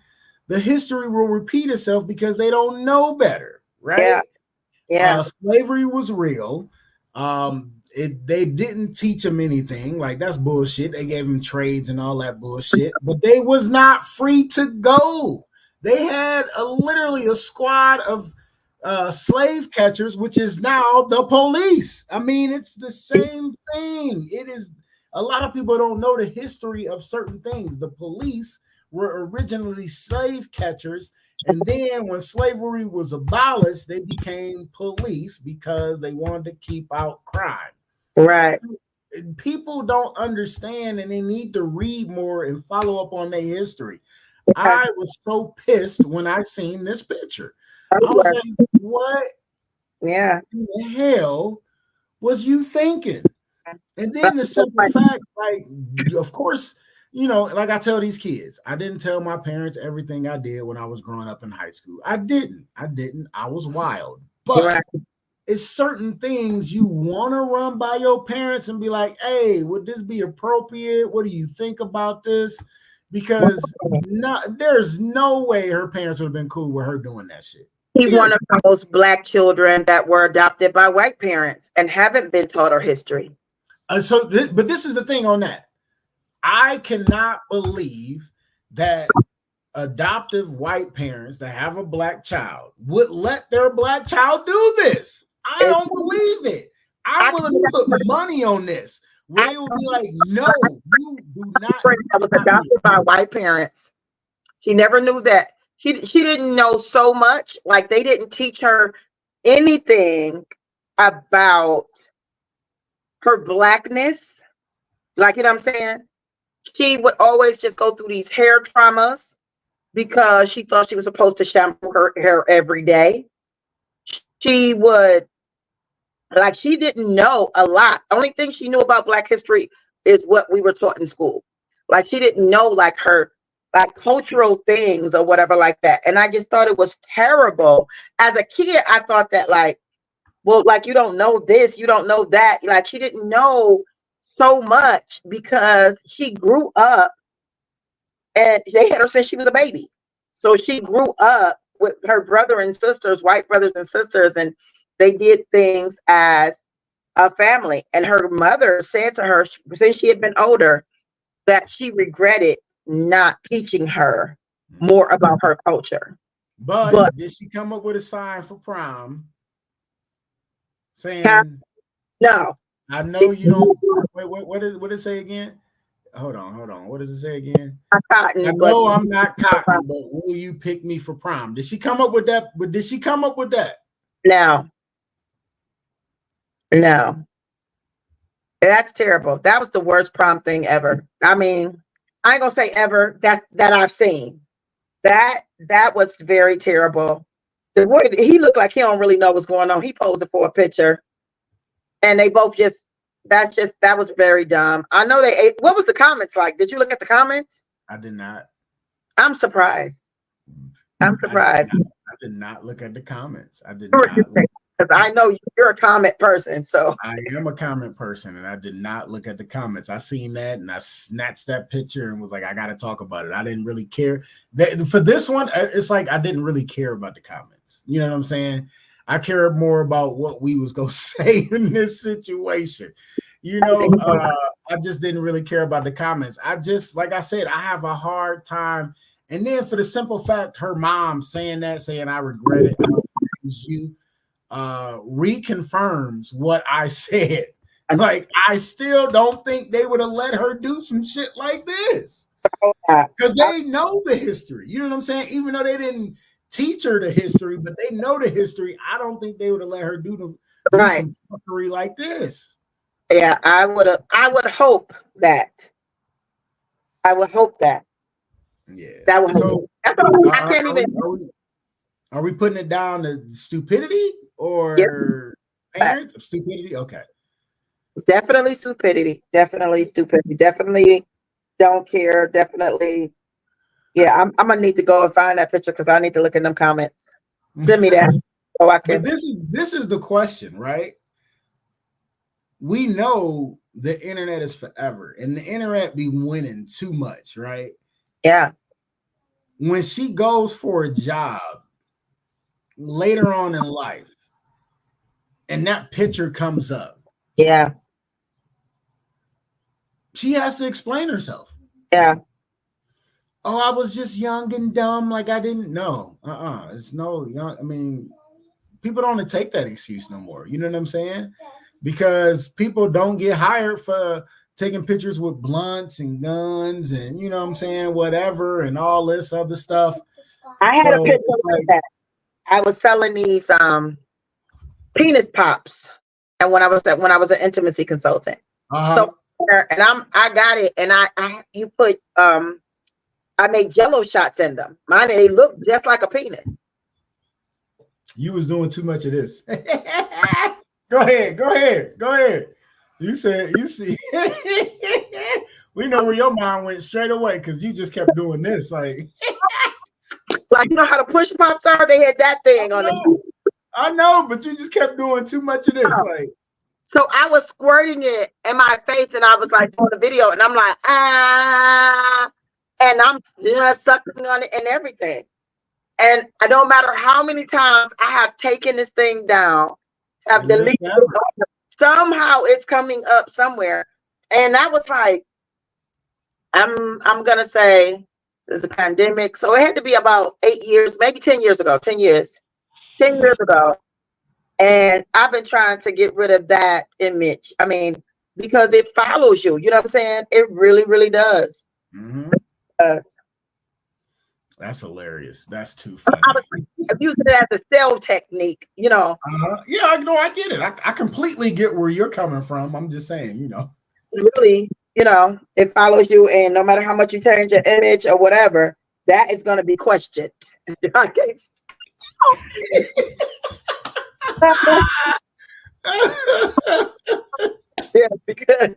S2: will repeat itself because they don't know better, right?
S3: Yeah.
S2: Slavery was real. They didn't teach them anything. Like, that's bullshit. They gave them trades and all that bullshit, but they was not free to go. They had literally a squad of slave catchers, which is now the police. I mean, it's the same thing. It is. A lot of people don't know the history of certain things. The police were originally slave catchers, and then when slavery was abolished, they became police because they wanted to keep out crime.
S3: Right.
S2: People don't understand, and they need to read more and follow up on their history. I was so pissed when I seen this picture. I was like, what in the hell was you thinking? And then the simple fact, like, of course, you know, like I tell these kids, I didn't tell my parents everything I did when I was growing up in high school. I didn't. I was wild. But it's certain things you want to run by your parents and be like, hey, would this be appropriate? What do you think about this? Because there's no way her parents would have been cool with her doing that shit.
S3: He's one of those Black children that were adopted by white parents and haven't been taught our history.
S2: But this is the thing on that. I cannot believe that adoptive white parents that have a Black child would let their Black child do this. I don't believe it. I'm willing to put money on this. They will be like, no, you do not.
S3: I was adopted by white parents. She never knew that. She didn't know so much. Like, they didn't teach her anything about her Blackness. Like, you know what I'm saying? She would always just go through these hair traumas because she thought she was supposed to shampoo her hair every day. She would, like, she didn't know a lot. Only thing she knew about Black history is what we were taught in school. Like, she didn't know, like, her, like, cultural things or whatever like that. And I just thought it was terrible. As a kid, I thought that, like, well, like, you don't know this, you don't know that. Like, she didn't know so much because she grew up and they had her since she was a baby. So she grew up with her brother and sisters, white brothers and sisters, and they did things as a family. And her mother said to her, since she had been older, that she regretted not teaching her more about her culture.
S2: But did she come up with a sign for prom saying,
S3: no,
S2: I know you don't, what did it say again? Hold on. What does it say again? I know I'm not cotton, but will you pick me for prom? Did she come up with that? Did she come up with that?
S3: No. That's terrible. That was the worst prom thing ever. I mean, I ain't gonna say ever that I've seen. That was very terrible. The boy, he looked like he don't really know what's going on. He posed for a picture, and they both that was very dumb. I know they ate. What was the comments like? Did you look at the comments?
S2: I did not.
S3: I'm surprised. I
S2: did not look at the comments. I did
S3: not.
S2: Because
S3: I know you're a comment person, so
S2: I am a comment person, and I did not look at the comments. I seen that, and I snatched that picture and was like, I got to talk about it. I didn't really care. For this one, it's like I didn't really care about the comments. You know what I'm saying? I cared more about what we was gonna say in this situation. You know, I just didn't really care about the comments. I just, like I said, I have a hard time. And then for the simple fact, her mom saying I regret it, I don't use you, reconfirms what I said. Like, I still don't think they would have let her do some shit like this because they know the history. You know what I'm saying? Even though they didn't teach her the history, but they know the history. I don't think they would have let her do some fuckery like this.
S3: Yeah, I would hope that. I would hope that.
S2: Yeah.
S3: That would. So, I can't even.
S2: Are we putting it down to stupidity or ignorance of stupidity? Okay.
S3: Definitely stupidity. Definitely stupidity. Definitely don't care. Definitely. Yeah, I'm gonna need to go and find that picture because I need to look in them comments. Send me that so I can.
S2: But this is the question, right? We know the internet is forever, and the internet be winning too much, right?
S3: Yeah.
S2: When she goes for a job later on in life, and that picture comes up,
S3: Yeah.
S2: she has to explain herself.
S3: Yeah.
S2: Oh, I was just young and dumb, like I didn't know. It's no young. I mean, people don't take that excuse no more. You know what I'm saying? Because people don't get hired for taking pictures with blunts and guns and you know what I'm saying, whatever, and all this other stuff.
S3: I had a picture like that. I was selling these penis pops, and when I was an intimacy consultant. So and I got it, and you put I made Jello shots in them. Mine, they look just like a penis.
S2: You was doing too much of this. Go ahead. You said, you see, we know where your mind went straight away because you just kept doing this. Like
S3: you know how the push pops are? They had that thing on it.
S2: I know, but you just kept doing too much of this. Like,
S3: so I was squirting it in my face, and I was like doing the video, and I'm like, and I'm just sucking on it and everything. And I don't matter how many times I have taken this thing down, I've deleted it, somehow it's coming up somewhere. And that was like, I'm gonna say there's a pandemic. So it had to be about 8 years, maybe 10 years ago, 10 years ago. And I've been trying to get rid of that image. I mean, because it follows you, you know what I'm saying? It really, really does.
S2: Mm-hmm. That's hilarious. That's too funny.
S3: I was using it as a sell technique, you know.
S2: Yeah, I get it. I completely get where you're coming from. I'm just saying, you know.
S3: Really, you know, it follows you, and no matter how much you change your image or whatever, that is going to be questioned. Okay. Yeah, because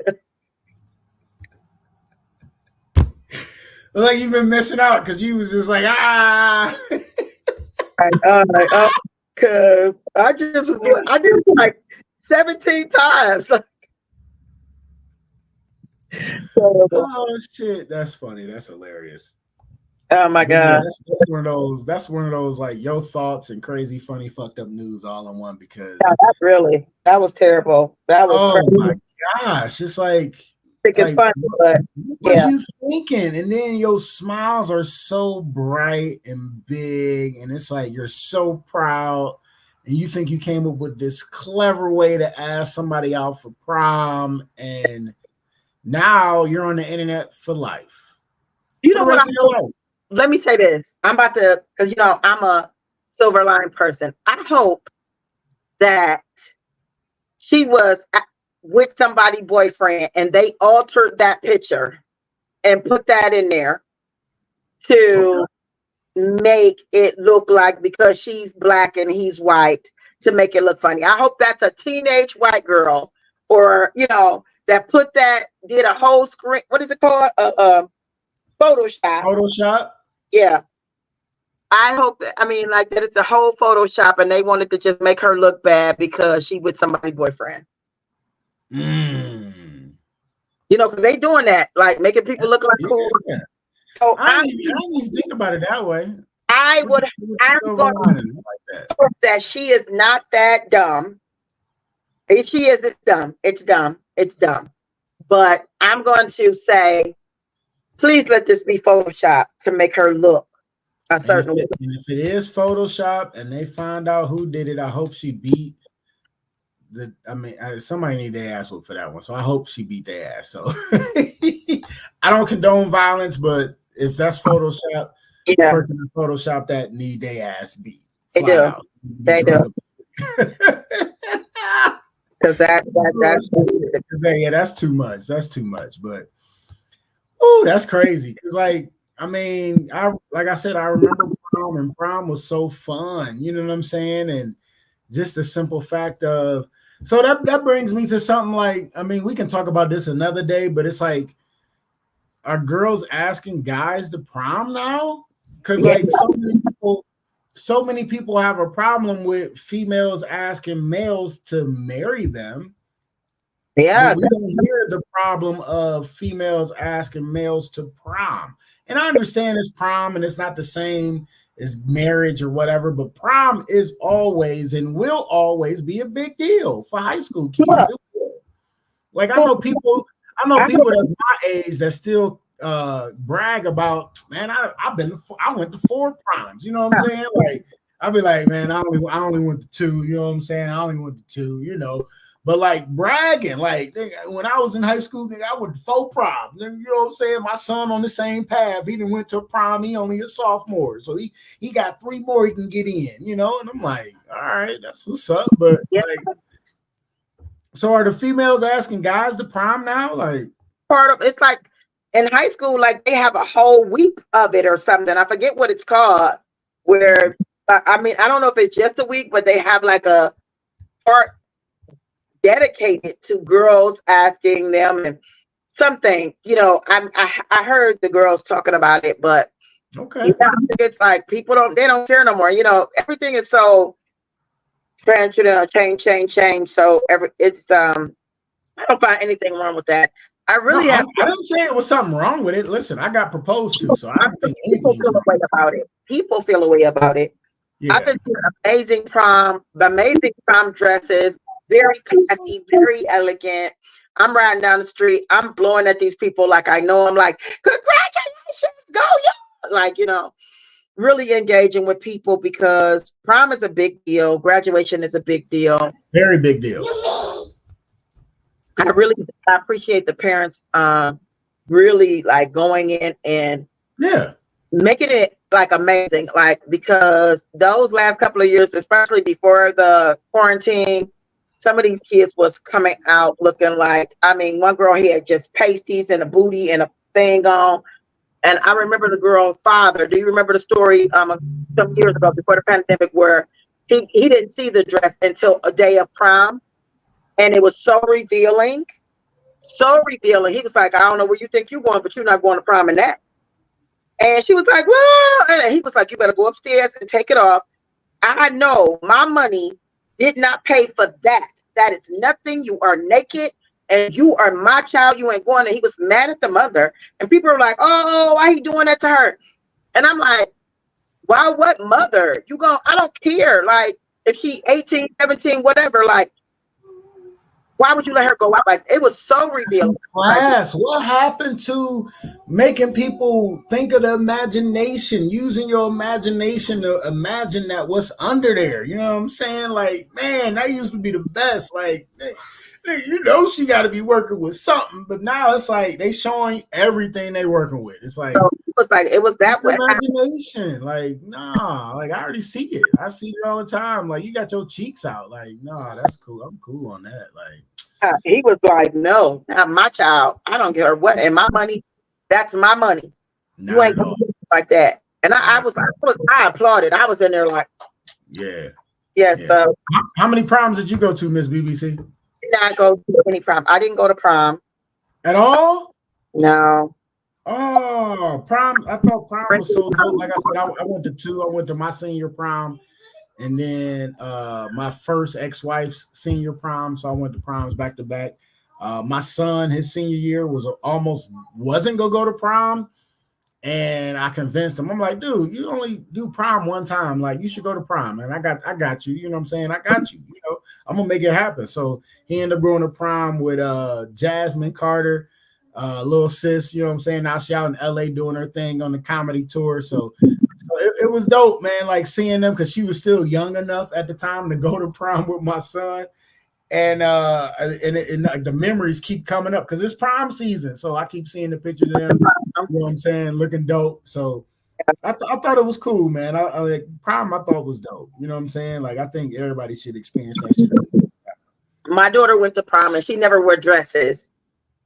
S2: like you've been missing out because you was just like
S3: because I just was doing, I did it like 17 times.
S2: Oh shit, that's funny. That's hilarious.
S3: Oh my god,
S2: yeah, that's one of those. That's one of those like your thoughts and crazy, funny, fucked up news all in one. Because
S3: that was terrible. That was crazy.
S2: My gosh, it's like.
S3: I think it's funny, but
S2: what are you thinking? And then your smiles are so bright and big, and it's like you're so proud, and you think you came up with this clever way to ask somebody out for prom, and now you're on the internet for life.
S3: You know what? Let me say this. I'm about to, because you know I'm a silver line person. I hope that she was with somebody's boyfriend and they altered that picture and put that in there to make it look like, because she's black and he's white, to make it look funny. I hope that's a teenage white girl, or you know, that put that, did a whole screen, what is it called, Photoshop. Yeah, I hope that, I mean, like that it's a whole Photoshop and they wanted to just make her look bad because she with somebody's boyfriend. You know, because they doing that, like making people look like cool.
S2: Yeah.
S3: So
S2: I didn't even think about it that way.
S3: I'm going to hope that she is not that dumb. If she is, it's dumb. It's dumb. It's dumb. But I'm going to say, please let this be Photoshop to make her look a certain way.
S2: And if it is Photoshop and they find out who did it, I hope she beat somebody need their ass whooped for that one. So I hope she beat their ass. So I don't condone violence, but if that's Photoshop, the person that Photoshop that need their ass beat.
S3: They do. They do. Because that's
S2: too much. That's too much. But oh, that's crazy. Because like I remember prom, and prom was so fun. You know what I'm saying? And just the simple fact of, so that brings me to something like, I mean, we can talk about this another day, but it's like, are girls asking guys to prom now? Because like so many people have a problem with females asking males to marry them.
S3: Yeah,
S2: but we don't hear the problem of females asking males to prom. And I understand it's prom and it's not the same as marriage or whatever, but prom is always and will always be a big deal for high school kids.
S3: Yeah.
S2: Like I know people that's my age that still brag about, man, I went to 4 proms. You know what I'm saying? Like I'll be like, man, I only went to 2. You know what I'm saying? I only went to 2. You know. But like bragging, like when I was in high school, I went to 4 proms. You know what I'm saying? My son on the same path. He didn't went to a prom. He only a sophomore, so he got 3 more he can get in. You know, and I'm like, all right, that's what's up. But like, so are the females asking guys to prom now? Like
S3: part of it's like in high school, like they have a whole week of it or something. I forget what it's called. Where I mean, I don't know if it's just a week, but they have like a part dedicated to girls asking them and something, you know. I heard the girls talking about it, but
S2: okay,
S3: you know, I think it's like people don't care no more. You know, everything is so change. So it's I don't find anything wrong with that. I
S2: didn't say it was something wrong with it. Listen, I got proposed to, so I don't think
S3: people feel a way about it. People feel a way about it. Yeah. I've been seeing amazing prom dresses. Very classy, very elegant. I'm riding down the street. I'm blowing at these people like I know them. Like, congratulations, go you! Like, you know, really engaging with people because prom is a big deal. Graduation is a big deal.
S2: Very big deal.
S3: I appreciate the parents really like going in and making it like amazing. Like, because those last couple of years, especially before the quarantine, some of these kids was coming out looking like, I mean, one girl had just pasties and a booty and a thing on. And I remember the girl's father. Do you remember the story some years ago before the pandemic where he didn't see the dress until a day of prom? And it was so revealing. So revealing. He was like, I don't know where you think you're going, but you're not going to prom in that. And she was like, well, and he was like, you better go upstairs and take it off. I know my money did not pay for that. That is nothing. You are naked and you are my child. You ain't going. And he was mad at the mother. And people are like, oh, why he doing that to her? And I'm like, why, what mother? I don't care. Like, if she 18, 17, whatever, like, why would you let her go out? Like, it was so revealing.
S2: Class, what happened to making people think of the imagination, using your imagination to imagine that what's under there? You know what I'm saying? Like, man, that used to be the best. Like, you know, she got to be working with something, but now it's like they showing everything they working with. It's like,
S3: it was that way.
S2: Imagination. Like, nah, like I already see it. I see it all the time. Like, you got your cheeks out. Like, nah, that's cool. I'm cool on that. Like,
S3: he was like, no, not my child. I don't care what. And my money, that's my money. You ain't gonna do it like that. And I applauded. I was in there like, yeah. So,
S2: how many proms did you go to, Miss BBC?
S3: Did not go to any prom. I didn't go to prom
S2: at all.
S3: No.
S2: Oh, prom! I thought prom was so dope. Like I said, I went to 2. I went to my senior prom, and then my first ex-wife's senior prom. So I went to proms back to back. My son, his senior year wasn't gonna go to prom, and I convinced him. I'm like, dude, you only do prom one time. Like, you should go to prom, and I got you. You know what I'm saying? I got you. You know, I'm gonna make it happen. So he ended up going to prom with Jasmine Carter. Little sis, you know what I'm saying? Now she out in LA doing her thing on the comedy tour. So it was dope, man. Like seeing them because she was still young enough at the time to go to prom with my son. And the memories keep coming up because it's prom season. So I keep seeing the pictures of them, you know what I'm saying, looking dope. So I thought it was cool, man. I like prom, I thought was dope. You know what I'm saying? Like, I think everybody should experience that shit.
S3: My daughter went to prom and she never wore dresses.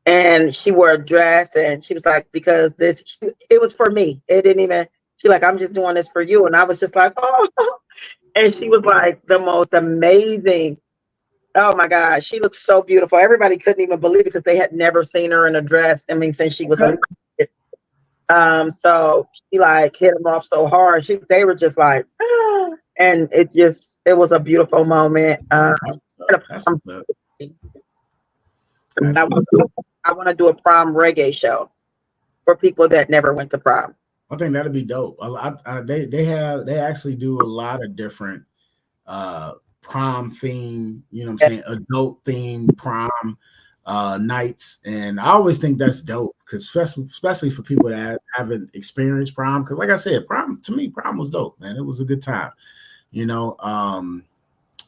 S3: And she wore a dress and she was like, because it was for me. She She like, I'm just doing this for you. And I was just like, oh, and she was like the most amazing. Oh my God, she looks so beautiful. Everybody couldn't even believe it because they had never seen her in a dress. I mean, since she was a so she like hit them off so hard. They were just like, ah, and it was a beautiful moment. I want to do a prom reggae show for people that never went to prom.
S2: I think that'd be dope. They actually do a lot of different prom theme, you know what I'm saying, adult themed prom nights, and I always think that's dope because especially for people that haven't experienced prom, because like I said, prom was dope, man. It was a good time, you know.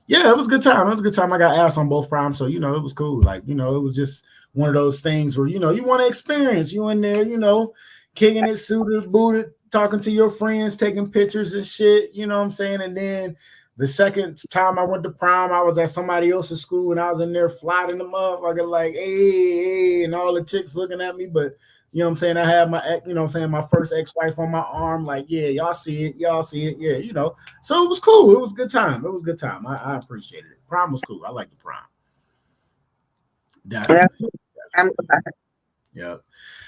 S2: Yeah, it was a good time. I got ass on both proms, so you know it was cool. Like, you know, it was just one of those things where, you know, you want to experience, you in there, you know, kicking it, suited, booted, talking to your friends, taking pictures and shit, you know what I'm saying? And then the second time I went to prom, I was at somebody else's school and I was in there flying the motherfucker like, hey, and all the chicks looking at me. But, you know what I'm saying, I had my, you know what I'm saying, my first ex-wife on my arm, like, yeah, y'all see it, yeah, you know. So it was cool. It was a good time. I appreciated it. Prom was cool. I like the prom. Definitely. Yep.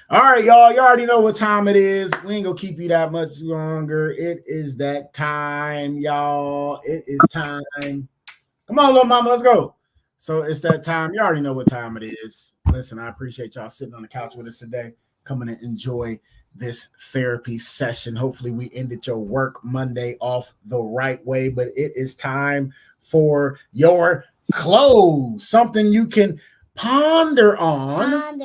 S2: All right, y'all. You already know what time it is. We ain't gonna keep you that much longer. It is that time, y'all. It is time. Come on, little mama, let's go. So it's that time. You already know what time it is. Listen, I appreciate y'all sitting on the couch with us today, coming to enjoy this therapy session. Hopefully, we ended your work Monday off the right way, but it is time for your close, something you can ponder on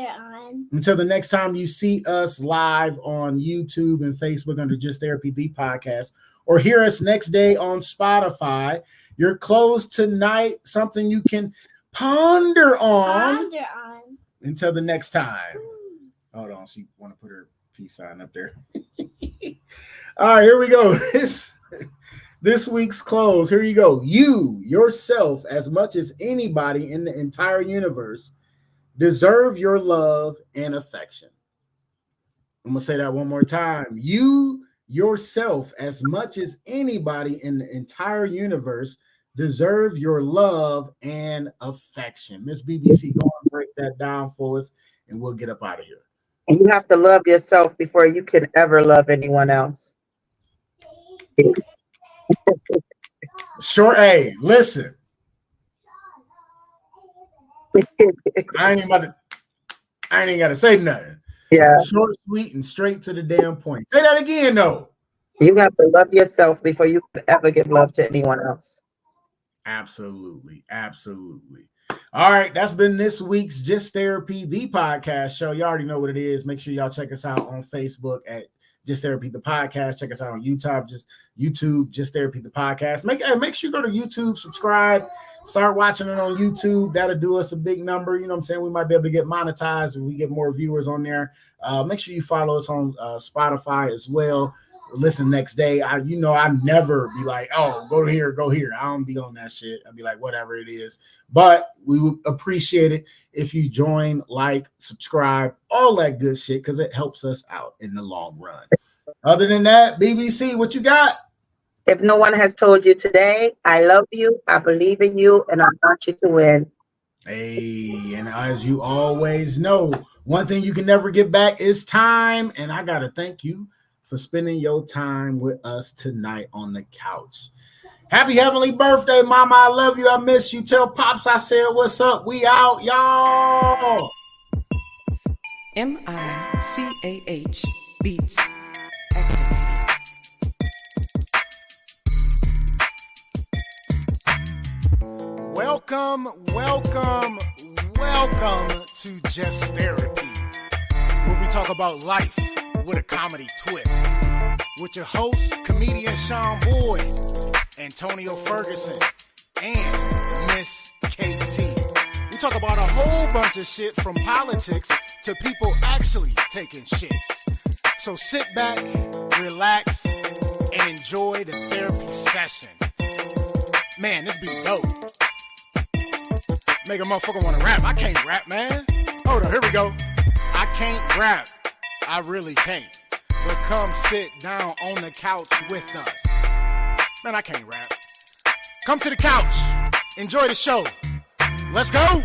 S2: until the next time you see us live on YouTube and Facebook under Just Therapy, the podcast, or hear us next day on Spotify. You're closed tonight, something you can ponder on until the next time. Hold on, she want to put her peace sign up there. All right, here we go. This week's close. Here you go. You, yourself, as much as anybody in the entire universe, deserve your love and affection. I'm going to say that one more time. You, yourself, as much as anybody in the entire universe, deserve your love and affection. Miss BBC, go and break that down for us, and we'll get up out of here.
S3: You have to love yourself before you can ever love anyone else.
S2: Sure. Hey, listen. I ain't even got to say nothing.
S3: Yeah.
S2: Short, sweet, and straight to the damn point. Say that again, though.
S3: You have to love yourself before you can ever give love to anyone else.
S2: Absolutely. All right, that's been this week's Just Therapy, the podcast show. You already know what it is. Make sure y'all check us out on Facebook at Just Therapy, the podcast. Check us out on YouTube, Just Therapy, the podcast. Make sure you go to YouTube, subscribe, start watching it on YouTube. That'll do us a big number. You know what I'm saying? We might be able to get monetized if we get more viewers on there. Make sure you follow us on Spotify as well. Listen next day. I never be like, oh, go here. I don't be on that shit. I'd be like, whatever it is. But we would appreciate it if you join, like, subscribe, all that good shit, because it helps us out in the long run. Other than that, BBC, what you got?
S3: If no one has told you today, I love you, I believe in you, and I want you to win.
S2: Hey, and as you always know, one thing you can never get back is time. And I got to thank you for spending your time with us tonight on the couch. Happy heavenly birthday, mama. I love you. I miss you. Tell Pops I said what's up. We out, y'all.
S1: MICAH Beats activated.
S5: Welcome to Just Therapy, where we talk about life with a comedy twist. With your hosts, comedian Sean Boyd, Antonio Ferguson, and Miss KT. We talk about a whole bunch of shit from politics to people actually taking shits. So sit back, relax, and enjoy the therapy session. Man, this be dope. Make a motherfucker want to rap. I can't rap, man. Hold on, here we go. I can't rap. I really can't. but come sit down on the couch with us. Man, I can't rap. Come to the couch. Enjoy the show. Let's go.